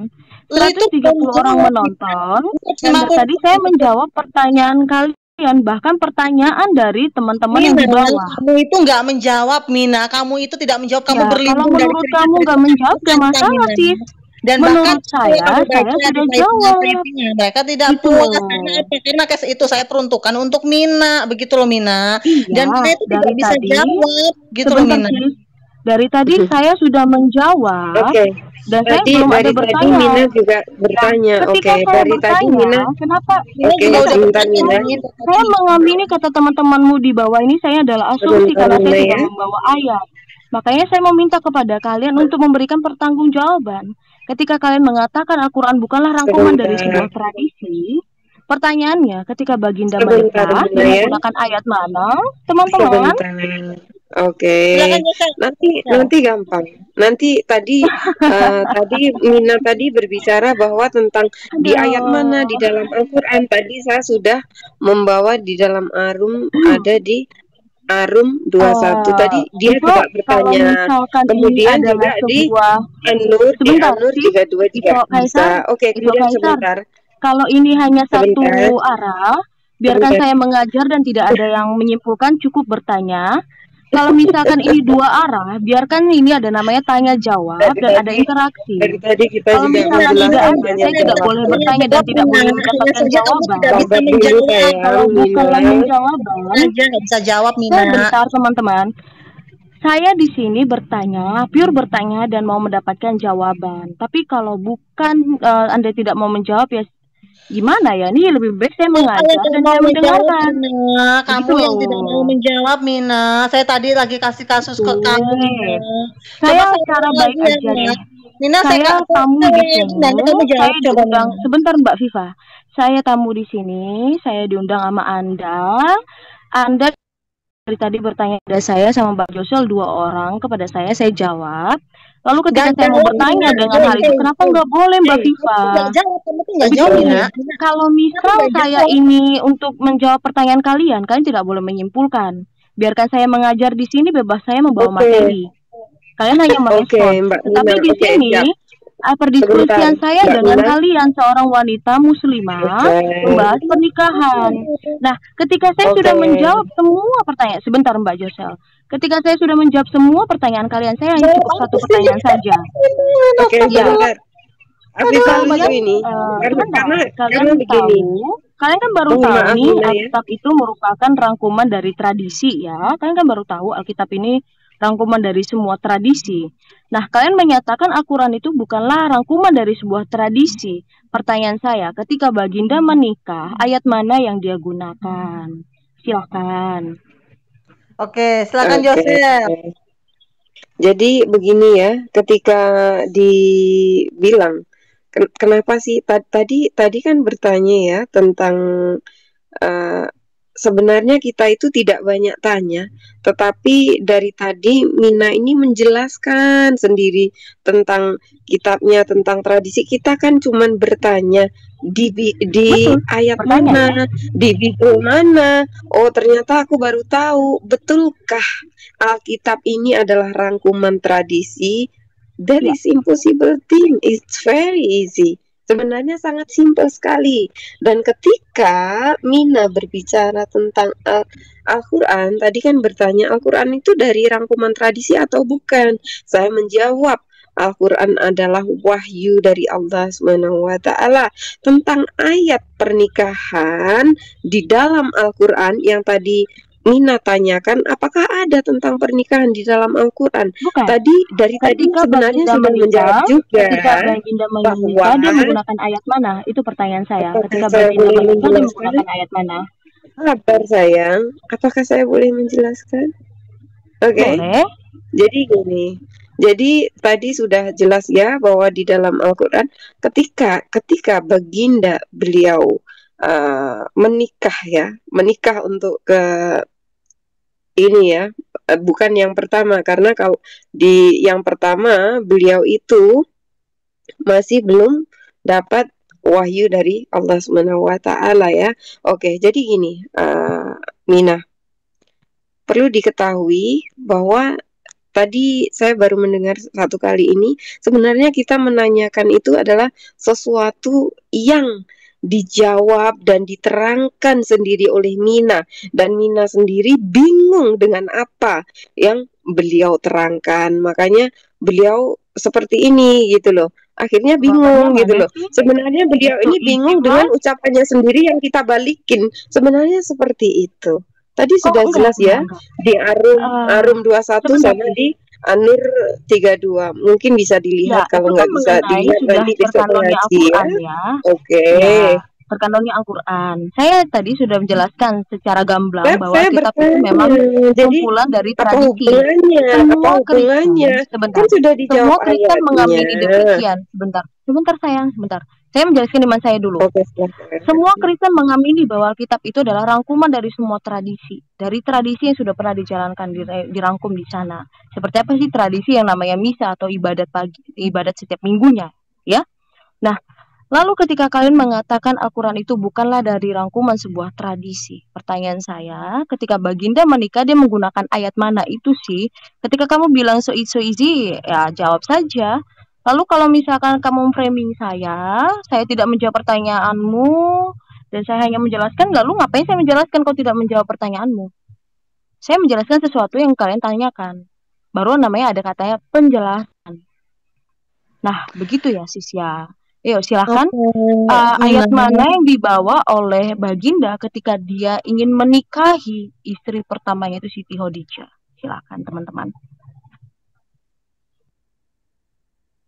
130 orang menonton. Dan tadi saya menjawab pertanyaan kalian, bahkan pertanyaan dari teman-teman yang di bawah. Kamu itu nggak menjawab, Mina. Kamu itu tidak menjawab. Kamu berlindung. Kalau menurut kamu nggak menjawab, gak masalah sih. Dan menurut saya sudah jawab. Mereka tidak puas karena case itu saya peruntukkan untuk Mina, begitu loh Mina. Iya, dan Mina itu tidak bisa jawab, gitu loh Mina. Dari tadi saya sudah menjawab Oke. dan saya Tadi belum ada dari tadi bertanya. Mina juga bertanya. Ketika Oke, saya dari tadi bertanya, Mina. kenapa Mina Oke, juga udah sebentar bertanya Mina. nih saya mengamini kata teman-temanmu di bawah ini saya adalah asumsi Sebentar karena saya Mina tidak ya. membawa ayat. Makanya saya meminta kepada kalian untuk memberikan pertanggungjawaban. Ketika kalian mengatakan Al-Quran bukanlah rangkuman dari Sebentar. sebuah tradisi, pertanyaannya ketika baginda Sebentar menikah, Mina dia ya. menggunakan ayat mana? Teman-teman, Sebentar. Oke. Silakan Yosel. Nanti gampang. Nanti tadi tadi Mina tadi berbicara bahwa tentang di ayat mana di aduh. dalam Al-Qur'an. Tadi saya sudah membawa di dalam Arum, ada di Arum 21. Tadi dia Itu juga kalau bertanya. misalkan ini Kemudian adalah juga di sebuah An-Nur, di sebentar An-Nur sis, 32 juga Iso bisa. Kaisar, Oke, Iso kemudian Kaisar, sebentar. kalau ini hanya satu Sebentar. arah, biarkan Sebentar. saya mengajar dan tidak ada yang menyimpulkan, cukup bertanya. Kalau misalkan ini dua arah, biarkan ini ada namanya tanya jawab dan ada Dari interaksi. tadi kita Kalau juga misalkan tidak menjelaskan ada, tanya saya tidak jawab. boleh Tanya bertanya dan jawab tidak Mina, boleh hanya mendapatkan saja kamu tidak jawaban. bisa Sabar dulu menjawab. sayang, Kalau bukanlah Mina. menjawaban, Aja nggak bisa jawab Mina. sebentar teman-teman. Saya di sini bertanya, pure bertanya dan mau mendapatkan jawaban. Tapi kalau bukan Anda tidak mau menjawab ya gimana ya? Ini lebih baik saya Kalau mengajar tidak dan mau saya menjawab mendengarkan. Mina, kamu Begitu yang tidak mau loh. menjawab Mina. Saya tadi lagi kasih kasus ke kamu Mina. Saya Coba saya secara ulang baik lagi ya aja Mina. deh. Mina Saya tamu di sini. nanti kamu Saya jawab coba diundang Mina. sebentar Mbak Viva. Saya tamu di sini. Saya diundang sama Anda. Anda dari tadi bertanya kepada saya sama Mbak Josel, dua orang kepada saya jawab. Lalu ketika Nggak saya mau jawab bertanya Mina. dengan hal itu, kenapa nggak boleh Mbak Viva? Nggak jawab, kamu tuh nggak jawab Begini, Mina. kalau Kamu misal nggak saya jawab. ini untuk menjawab pertanyaan kalian, kalian tidak boleh menyimpulkan. Biarkan saya mengajar di sini, bebas saya membawa Oke. materi. Kalian hanya Oke, merespon. Mbak Tetapi Mina. di Oke, sini, siap. perdiskusian Sebentar, saya Mbak dengan Mina. kalian seorang wanita muslimah Oke. membahas pernikahan. Nah, ketika saya sudah Oke. menjawab semua pertanyaan, sebentar Mbak Josel. Ketika saya sudah menjawab semua pertanyaan kalian, saya hanya cukup satu pertanyaan saja. Oke, Ya, sebentar. Afifah lucu kalian ini. sebentar, kalian Karena begini. kalian kan baru Mohon tahu maaf, nih Mina, ya. Alkitab itu merupakan rangkuman dari tradisi ya. Kalian kan baru tahu Alkitab ini rangkuman dari semua tradisi. Nah, kalian menyatakan Al-Quran itu bukanlah rangkuman dari sebuah tradisi. Pertanyaan saya, ketika baginda menikah, ayat mana yang dia gunakan? Silakan. Oke, silakan Oke. Josel. Jadi begini ya, ketika dibilang kenapa sih tadi kan bertanya ya tentang sebenarnya kita itu tidak banyak tanya, tetapi dari tadi Mina ini menjelaskan sendiri tentang kitabnya, tentang tradisi. Kita kan cuman bertanya di Betul, ayat bertanya mana, di Bible mana. Oh, ternyata aku baru tahu. Betulkah Alkitab ini adalah rangkuman tradisi? There ya. is impossible thing. It's very easy. Sebenarnya sangat simpel sekali. Dan ketika Mina berbicara tentang Al-Quran, tadi kan bertanya Al-Quran itu dari rangkuman tradisi atau bukan? Saya menjawab, Al-Quran adalah wahyu dari Allah SWT. Tentang ayat pernikahan di dalam Al-Quran yang tadi Mina tanyakan, apakah ada tentang pernikahan di dalam Al-Quran? Bukan. Tadi Ketika sebenarnya baginda sudah menjawab menikah, juga ketika baginda menikah, dia menggunakan ayat mana? Itu pertanyaan saya. Apakah Ketika saya baginda boleh menikah, dia menjelaskan? menggunakan ayat mana? Sabar sayang, apakah saya boleh menjelaskan? Oke. Boleh. Jadi gini. Jadi tadi sudah jelas ya bahwa di dalam Al-Quran ketika baginda beliau menikah untuk ke ini ya, bukan yang pertama, karena kalau di yang pertama beliau itu masih belum dapat wahyu dari Allah SWT ya. Oke, jadi gini, Mina, perlu diketahui bahwa tadi saya baru mendengar satu kali ini, sebenarnya kita menanyakan itu adalah sesuatu yang dijawab dan diterangkan sendiri oleh Mina, dan Mina sendiri bingung dengan apa yang beliau terangkan, makanya beliau seperti ini gitu loh. Akhirnya bingung gitu loh. Sebenarnya beliau ini bingung dengan ucapannya sendiri yang kita balikin. Sebenarnya seperti itu. Tadi sudah jelas ya di Arum 21 sama di An-Nur 32. Mungkin bisa Ya, dilihat, itu kalau kan nggak bisa mengenai dilihat sudah nanti besok terkandungnya ngaji ya. Al-Quran ya. Oke. Ya, terkandungnya Al-Quran. Saya tadi sudah menjelaskan secara gamblang bahwa Saya kitab itu bertanya, memang jadi kumpulan dari apa tradisi. hubungannya? Apa Semua hubungannya? Kristen, sebentar. Kan sudah dijawab Semua Kristen ayatnya. mengamini demikian. Sebentar sayang, sebentar. Saya menjelaskan iman saya dulu. Oke, silakan. Semua Kristen mengamini bahwa Alkitab itu adalah rangkuman dari semua tradisi. Dari tradisi yang sudah pernah dijalankan, dirangkum di sana. Seperti apa sih tradisi yang namanya misa atau ibadat pagi, ibadat setiap minggunya, ya? Nah, lalu ketika kalian mengatakan Al-Quran itu bukanlah dari rangkuman sebuah tradisi. Pertanyaan saya, ketika Baginda menikah, dia menggunakan ayat mana itu sih? Ketika kamu bilang so easy, ya jawab saja. Lalu kalau misalkan kamu framing saya tidak menjawab pertanyaanmu, dan saya hanya menjelaskan, lalu ngapain saya menjelaskan kalau tidak menjawab pertanyaanmu? Saya menjelaskan sesuatu yang kalian tanyakan. Baru namanya ada katanya penjelasan. Nah, begitu ya Sisya. Yuk silakan. Ayat mana yang dibawa oleh Baginda ketika dia ingin menikahi istri pertamanya itu Siti Khadijah? Silakan teman-teman.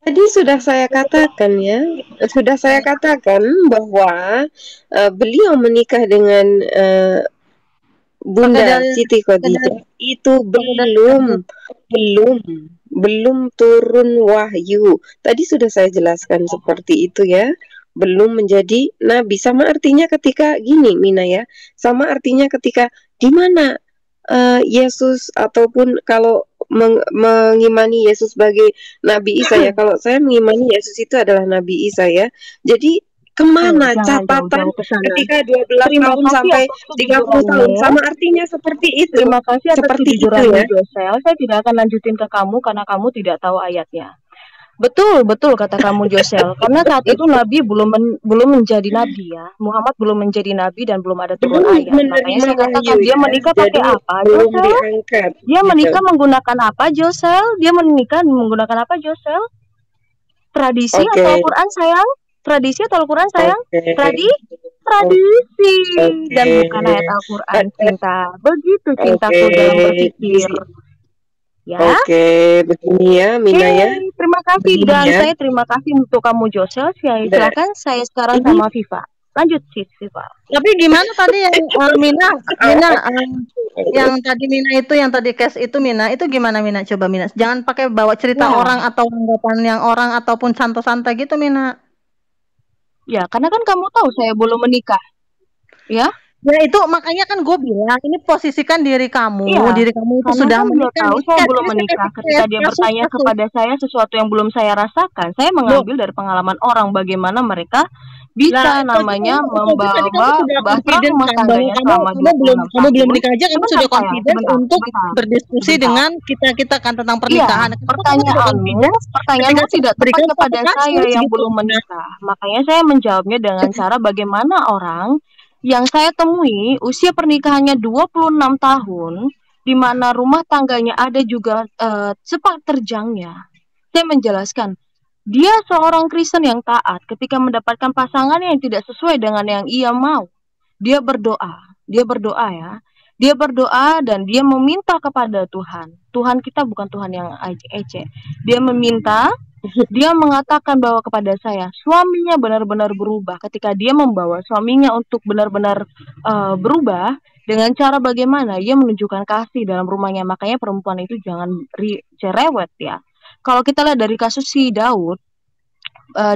Tadi sudah saya katakan ya, bahwa beliau menikah dengan Bunda Siti Khadijah itu belum turun wahyu. Tadi sudah saya jelaskan seperti itu ya. Belum menjadi nabi. Sama artinya ketika gini Mina ya. Sama artinya ketika di mana Yesus, ataupun kalau mengimani Yesus sebagai Nabi Isa ya. Kalau saya mengimani Yesus itu adalah Nabi Isa ya. Jadi kemana catatan ketika 12 tahun sampai 30 tahun? Sama artinya seperti itu. Terima kasih atas seperti itu kejujuranmu, ya. Josel. Saya tidak akan lanjutin ke kamu karena kamu tidak tahu ayatnya. Betul kata kamu, Josel. Karena saat itu Nabi belum menjadi Nabi ya. Muhammad belum menjadi Nabi dan belum ada turun ayat. Makanya saya katakan dia menikah pakai apa, Josel? Dia menikah menggunakan apa, Josel? Dia menikah menggunakan apa, Josel? Tradisi atau Al-Quran, sayang? Tradisi atau Al-Quran, sayang? Tradisi dan bukan ayat Al-Quran, cinta. Begitu cintaku dalam berpikir. Ya. Oke, begini ya, Mina ya. Terima kasih dan saya terima kasih untuk kamu, Josel. Silakan saya sekarang sama Viva. Lanjut sih, Viva. Tapi gimana tadi yang Mina yang tadi Mina itu, yang tadi case itu Mina, itu gimana Mina? Coba Mina, jangan pakai bawa cerita orang atau anggapan yang orang ataupun santai-santai gitu Mina. Ya, karena kan kamu tahu saya belum menikah. Ya. Ya itu makanya kan gue bilang ini posisikan diri kamu, diri kamu itu sudah menikah. Tahu saya belum menikah. Ketika dia bertanya kepada saya sesuatu yang belum saya rasakan, saya mengambil dari pengalaman orang bagaimana mereka bisa namanya membawa bahtera rumah tangganya selama 26 tahun. Kamu belum menikah aja, kamu sudah confident untuk berdiskusi dengan kita kan tentang pernikahan. Pertanyaanmu tidak tepat kepada saya yang belum menikah. Makanya saya menjawabnya dengan cara bagaimana orang yang saya temui usia pernikahannya 26 tahun, di mana rumah tangganya ada juga sepak terjangnya. Saya menjelaskan, dia seorang Kristen yang taat. Ketika mendapatkan pasangan yang tidak sesuai dengan yang ia mau, dia berdoa ya. Dia berdoa dan dia meminta kepada Tuhan. Tuhan kita bukan Tuhan yang ece. Dia meminta. Dia mengatakan bahwa kepada saya, suaminya benar-benar berubah. Ketika dia membawa suaminya untuk benar-benar berubah, dengan cara bagaimana ia menunjukkan kasih dalam rumahnya. Makanya perempuan itu jangan cerewet ya. Kalau kita lihat dari kasus si Daud,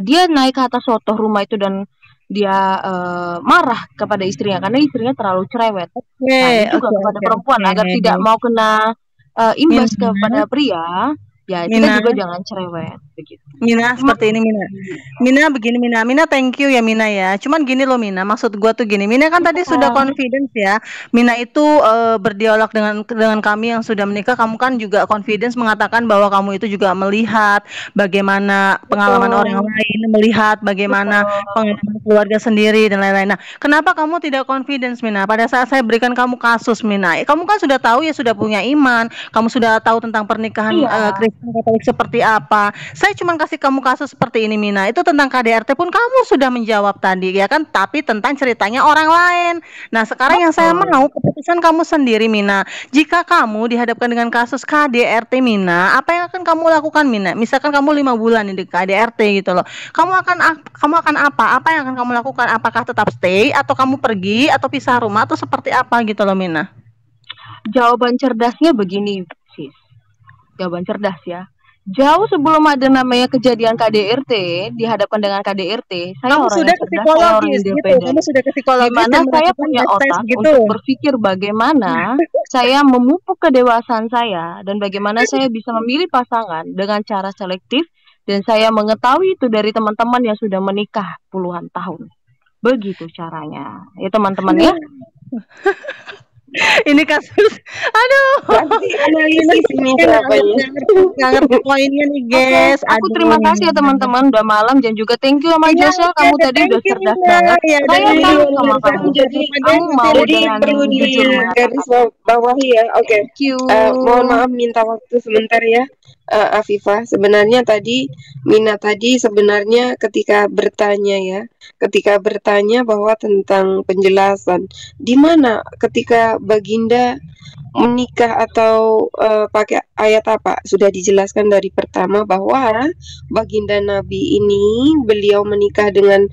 dia naik ke atas sotoh rumah itu dan dia marah kepada istrinya karena istrinya terlalu cerewet. Juga kepada perempuan agar tidak mau kena imbas kepada pria. Ya, kita juga jangan cerewet begitu. Mina, seperti ini Mina begini Mina thank you ya Mina ya. Cuman gini loh Mina, maksud gua tuh gini, Mina kan tadi sudah confidence ya. Mina itu berdialog dengan kami yang sudah menikah, kamu kan juga confidence mengatakan bahwa kamu itu juga melihat bagaimana pengalaman orang lain, melihat bagaimana pengalaman keluarga sendiri dan lain-lain. Nah, kenapa kamu tidak confidence Mina? Pada saat saya berikan kamu kasus Mina, kamu kan sudah tahu ya, sudah punya iman, kamu sudah tahu tentang pernikahan Kristen Katolik seperti apa. Saya saya cuma kasih kamu kasus seperti ini, Mina. Itu tentang KDRT pun kamu sudah menjawab tadi, ya kan? Tapi tentang ceritanya orang lain. Nah, sekarang yang saya mau keputusan kamu sendiri, Mina. Jika kamu dihadapkan dengan kasus KDRT, Mina, apa yang akan kamu lakukan, Mina? Misalkan kamu 5 bulan di KDRT gitu loh. Kamu akan apa? Apa yang akan kamu lakukan? Apakah tetap stay atau kamu pergi atau pisah rumah atau seperti apa gitu loh, Mina? Jawaban cerdasnya begini, sis. Jawaban cerdas ya. Jauh sebelum ada namanya kejadian KDRT, dihadapkan dengan KDRT, saya Kamu orang sudah yang ke cerdas, saya orang psikologis gitu. independen. Kamu sudah ke Di psikologis mana dan saya melakukan punya tes otak gitu. untuk berpikir bagaimana saya memupuk kedewasaan saya dan bagaimana saya bisa memilih pasangan dengan cara selektif, dan saya mengetahui itu dari teman-teman yang sudah menikah puluhan tahun. Begitu caranya. Ya teman-teman ya. Ini kasus, aduh, Berarti analisis ini jawabannya. nggak ngerti poinnya nih, Oke, guys. aku Aduh. terima kasih ya teman-teman, udah malam, dan juga thank you sama Iya, Josel, kamu iya, tadi thank udah you, cerdas Mina. banget. Ya, Saya dari salut sama Jadi kamu. jadi Kamu mau jadi dengan perlu jujur mengatakan. digarisbawahi ya. Oke. Thank you. Mohon maaf minta waktu sebentar ya, Afifah. Sebenarnya tadi Mina tadi sebenarnya ketika bertanya bahwa tentang penjelasan di mana ketika Baginda menikah atau pakai ayat apa, sudah dijelaskan dari pertama bahwa Baginda Nabi ini beliau menikah dengan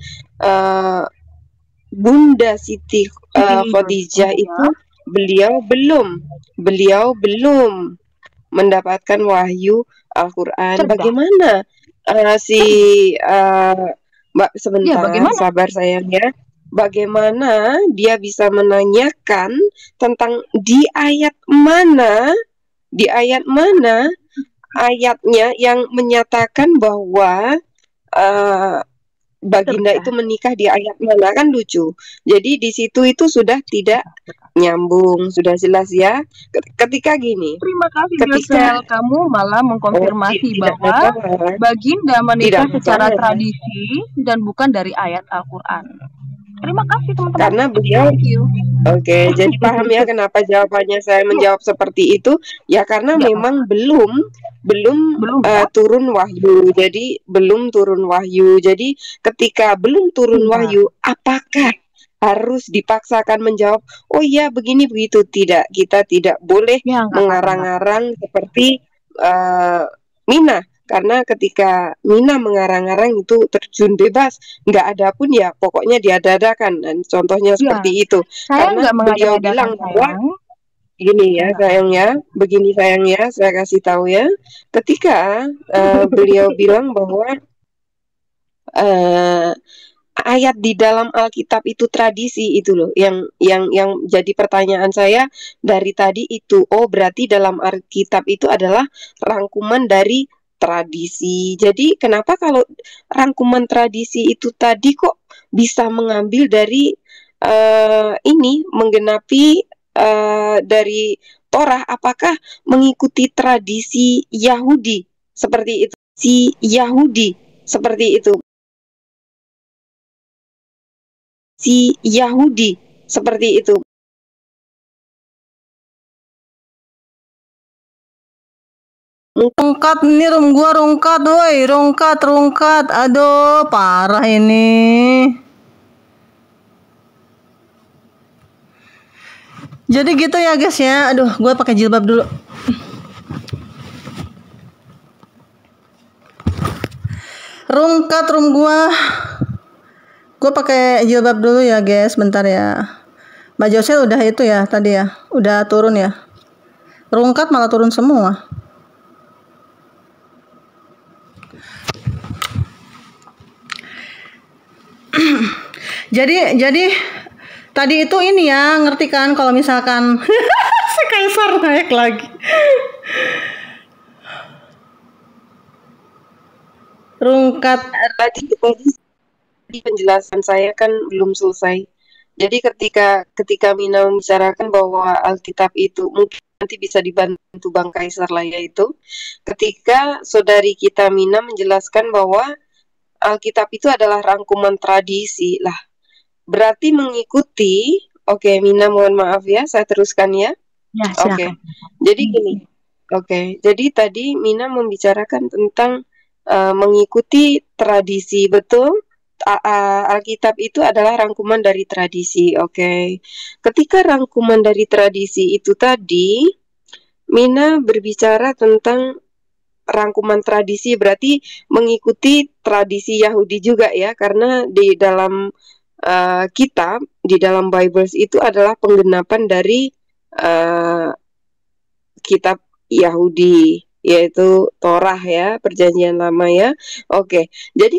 Bunda Siti Khadijah itu beliau belum mendapatkan wahyu Al-Quran. Cerdas. Bagaimana Mbak sebentar, bagaimana? sabar sayang ya. Bagaimana dia bisa menanyakan tentang di ayat mana ayatnya yang menyatakan bahwa Baginda itu menikah di ayat mana, kan lucu. Jadi di situ itu sudah tidak nyambung, sudah jelas ya. Ketika gini, Terima kasih ketika Josel, kamu malah mengkonfirmasi tidak bahwa masalah. Baginda menikah Tidak secara masalah. tradisi dan bukan dari ayat Al-Quran. Terima kasih teman-teman. Karena beliau Thank you. Oke, jadi paham ya kenapa jawabannya saya menjawab seperti itu? Ya karena Ya, memang belum ya. turun wahyu. Jadi belum turun wahyu. Jadi ketika belum turun Iya. wahyu, apakah harus dipaksakan menjawab, oh iya begini begitu? Tidak, kita tidak boleh Ya, nggak mengarang-arang seperti Mina. Karena ketika Mina mengarang-arang itu terjun bebas, nggak ada pun ya pokoknya diada-adakan, dan contohnya seperti itu. Saya Karena nggak beliau mengada-adakan, bilang bahwa sayang. gini ya sayang ya, begini sayang ya, saya kasih tahu ya. Ketika beliau bilang bahwa ayat di dalam Alkitab itu tradisi, itu loh yang jadi pertanyaan saya dari tadi itu. Oh, berarti dalam Alkitab itu adalah rangkuman dari tradisi. Jadi kenapa kalau rangkuman tradisi itu tadi kok bisa mengambil dari ini menggenapi dari Torah? Apakah mengikuti tradisi Yahudi seperti itu? Si Yahudi seperti itu. Si Yahudi seperti itu. Rungkat nih, gua rungkat, woi, rungkat. Aduh, parah ini. Jadi gitu ya, guys ya. Aduh, gua pakai jilbab dulu. Rungkat gua. Gua pakai jilbab dulu ya, guys. Bentar ya. Mbak Josel udah itu ya tadi ya. Udah turun ya. Rungkat malah turun semua. Jadi tadi itu ini ya, ngerti kan kalau misalkan si Kaisar naik lagi. Rungkat. Tadi penjelasan saya kan belum selesai. Jadi ketika Mina membicarakan bahwa Alkitab itu mungkin nanti bisa dibantu Bang Kaisar lah ya itu. Ketika saudari kita Mina menjelaskan bahwa Alkitab itu adalah rangkuman tradisi lah. Berarti mengikuti, oke, Mina mohon maaf ya, saya teruskan ya. Ya, silakan. Jadi gini. Oke, jadi tadi Mina membicarakan tentang mengikuti tradisi, betul? Alkitab itu adalah rangkuman dari tradisi, oke. Ketika rangkuman dari tradisi itu tadi, Mina berbicara tentang rangkuman tradisi, berarti mengikuti tradisi Yahudi juga ya, karena di dalam kitab, di dalam Bibles itu adalah penggenapan dari kitab Yahudi, yaitu Torah ya, Perjanjian Lama ya. Oke, jadi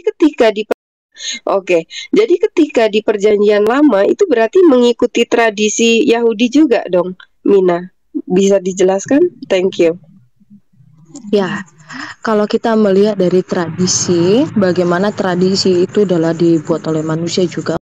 ketika di Perjanjian Lama itu berarti mengikuti tradisi Yahudi juga dong, Mina. Bisa dijelaskan? Thank you. Ya, kalau kita melihat dari tradisi, bagaimana tradisi itu adalah dibuat oleh manusia juga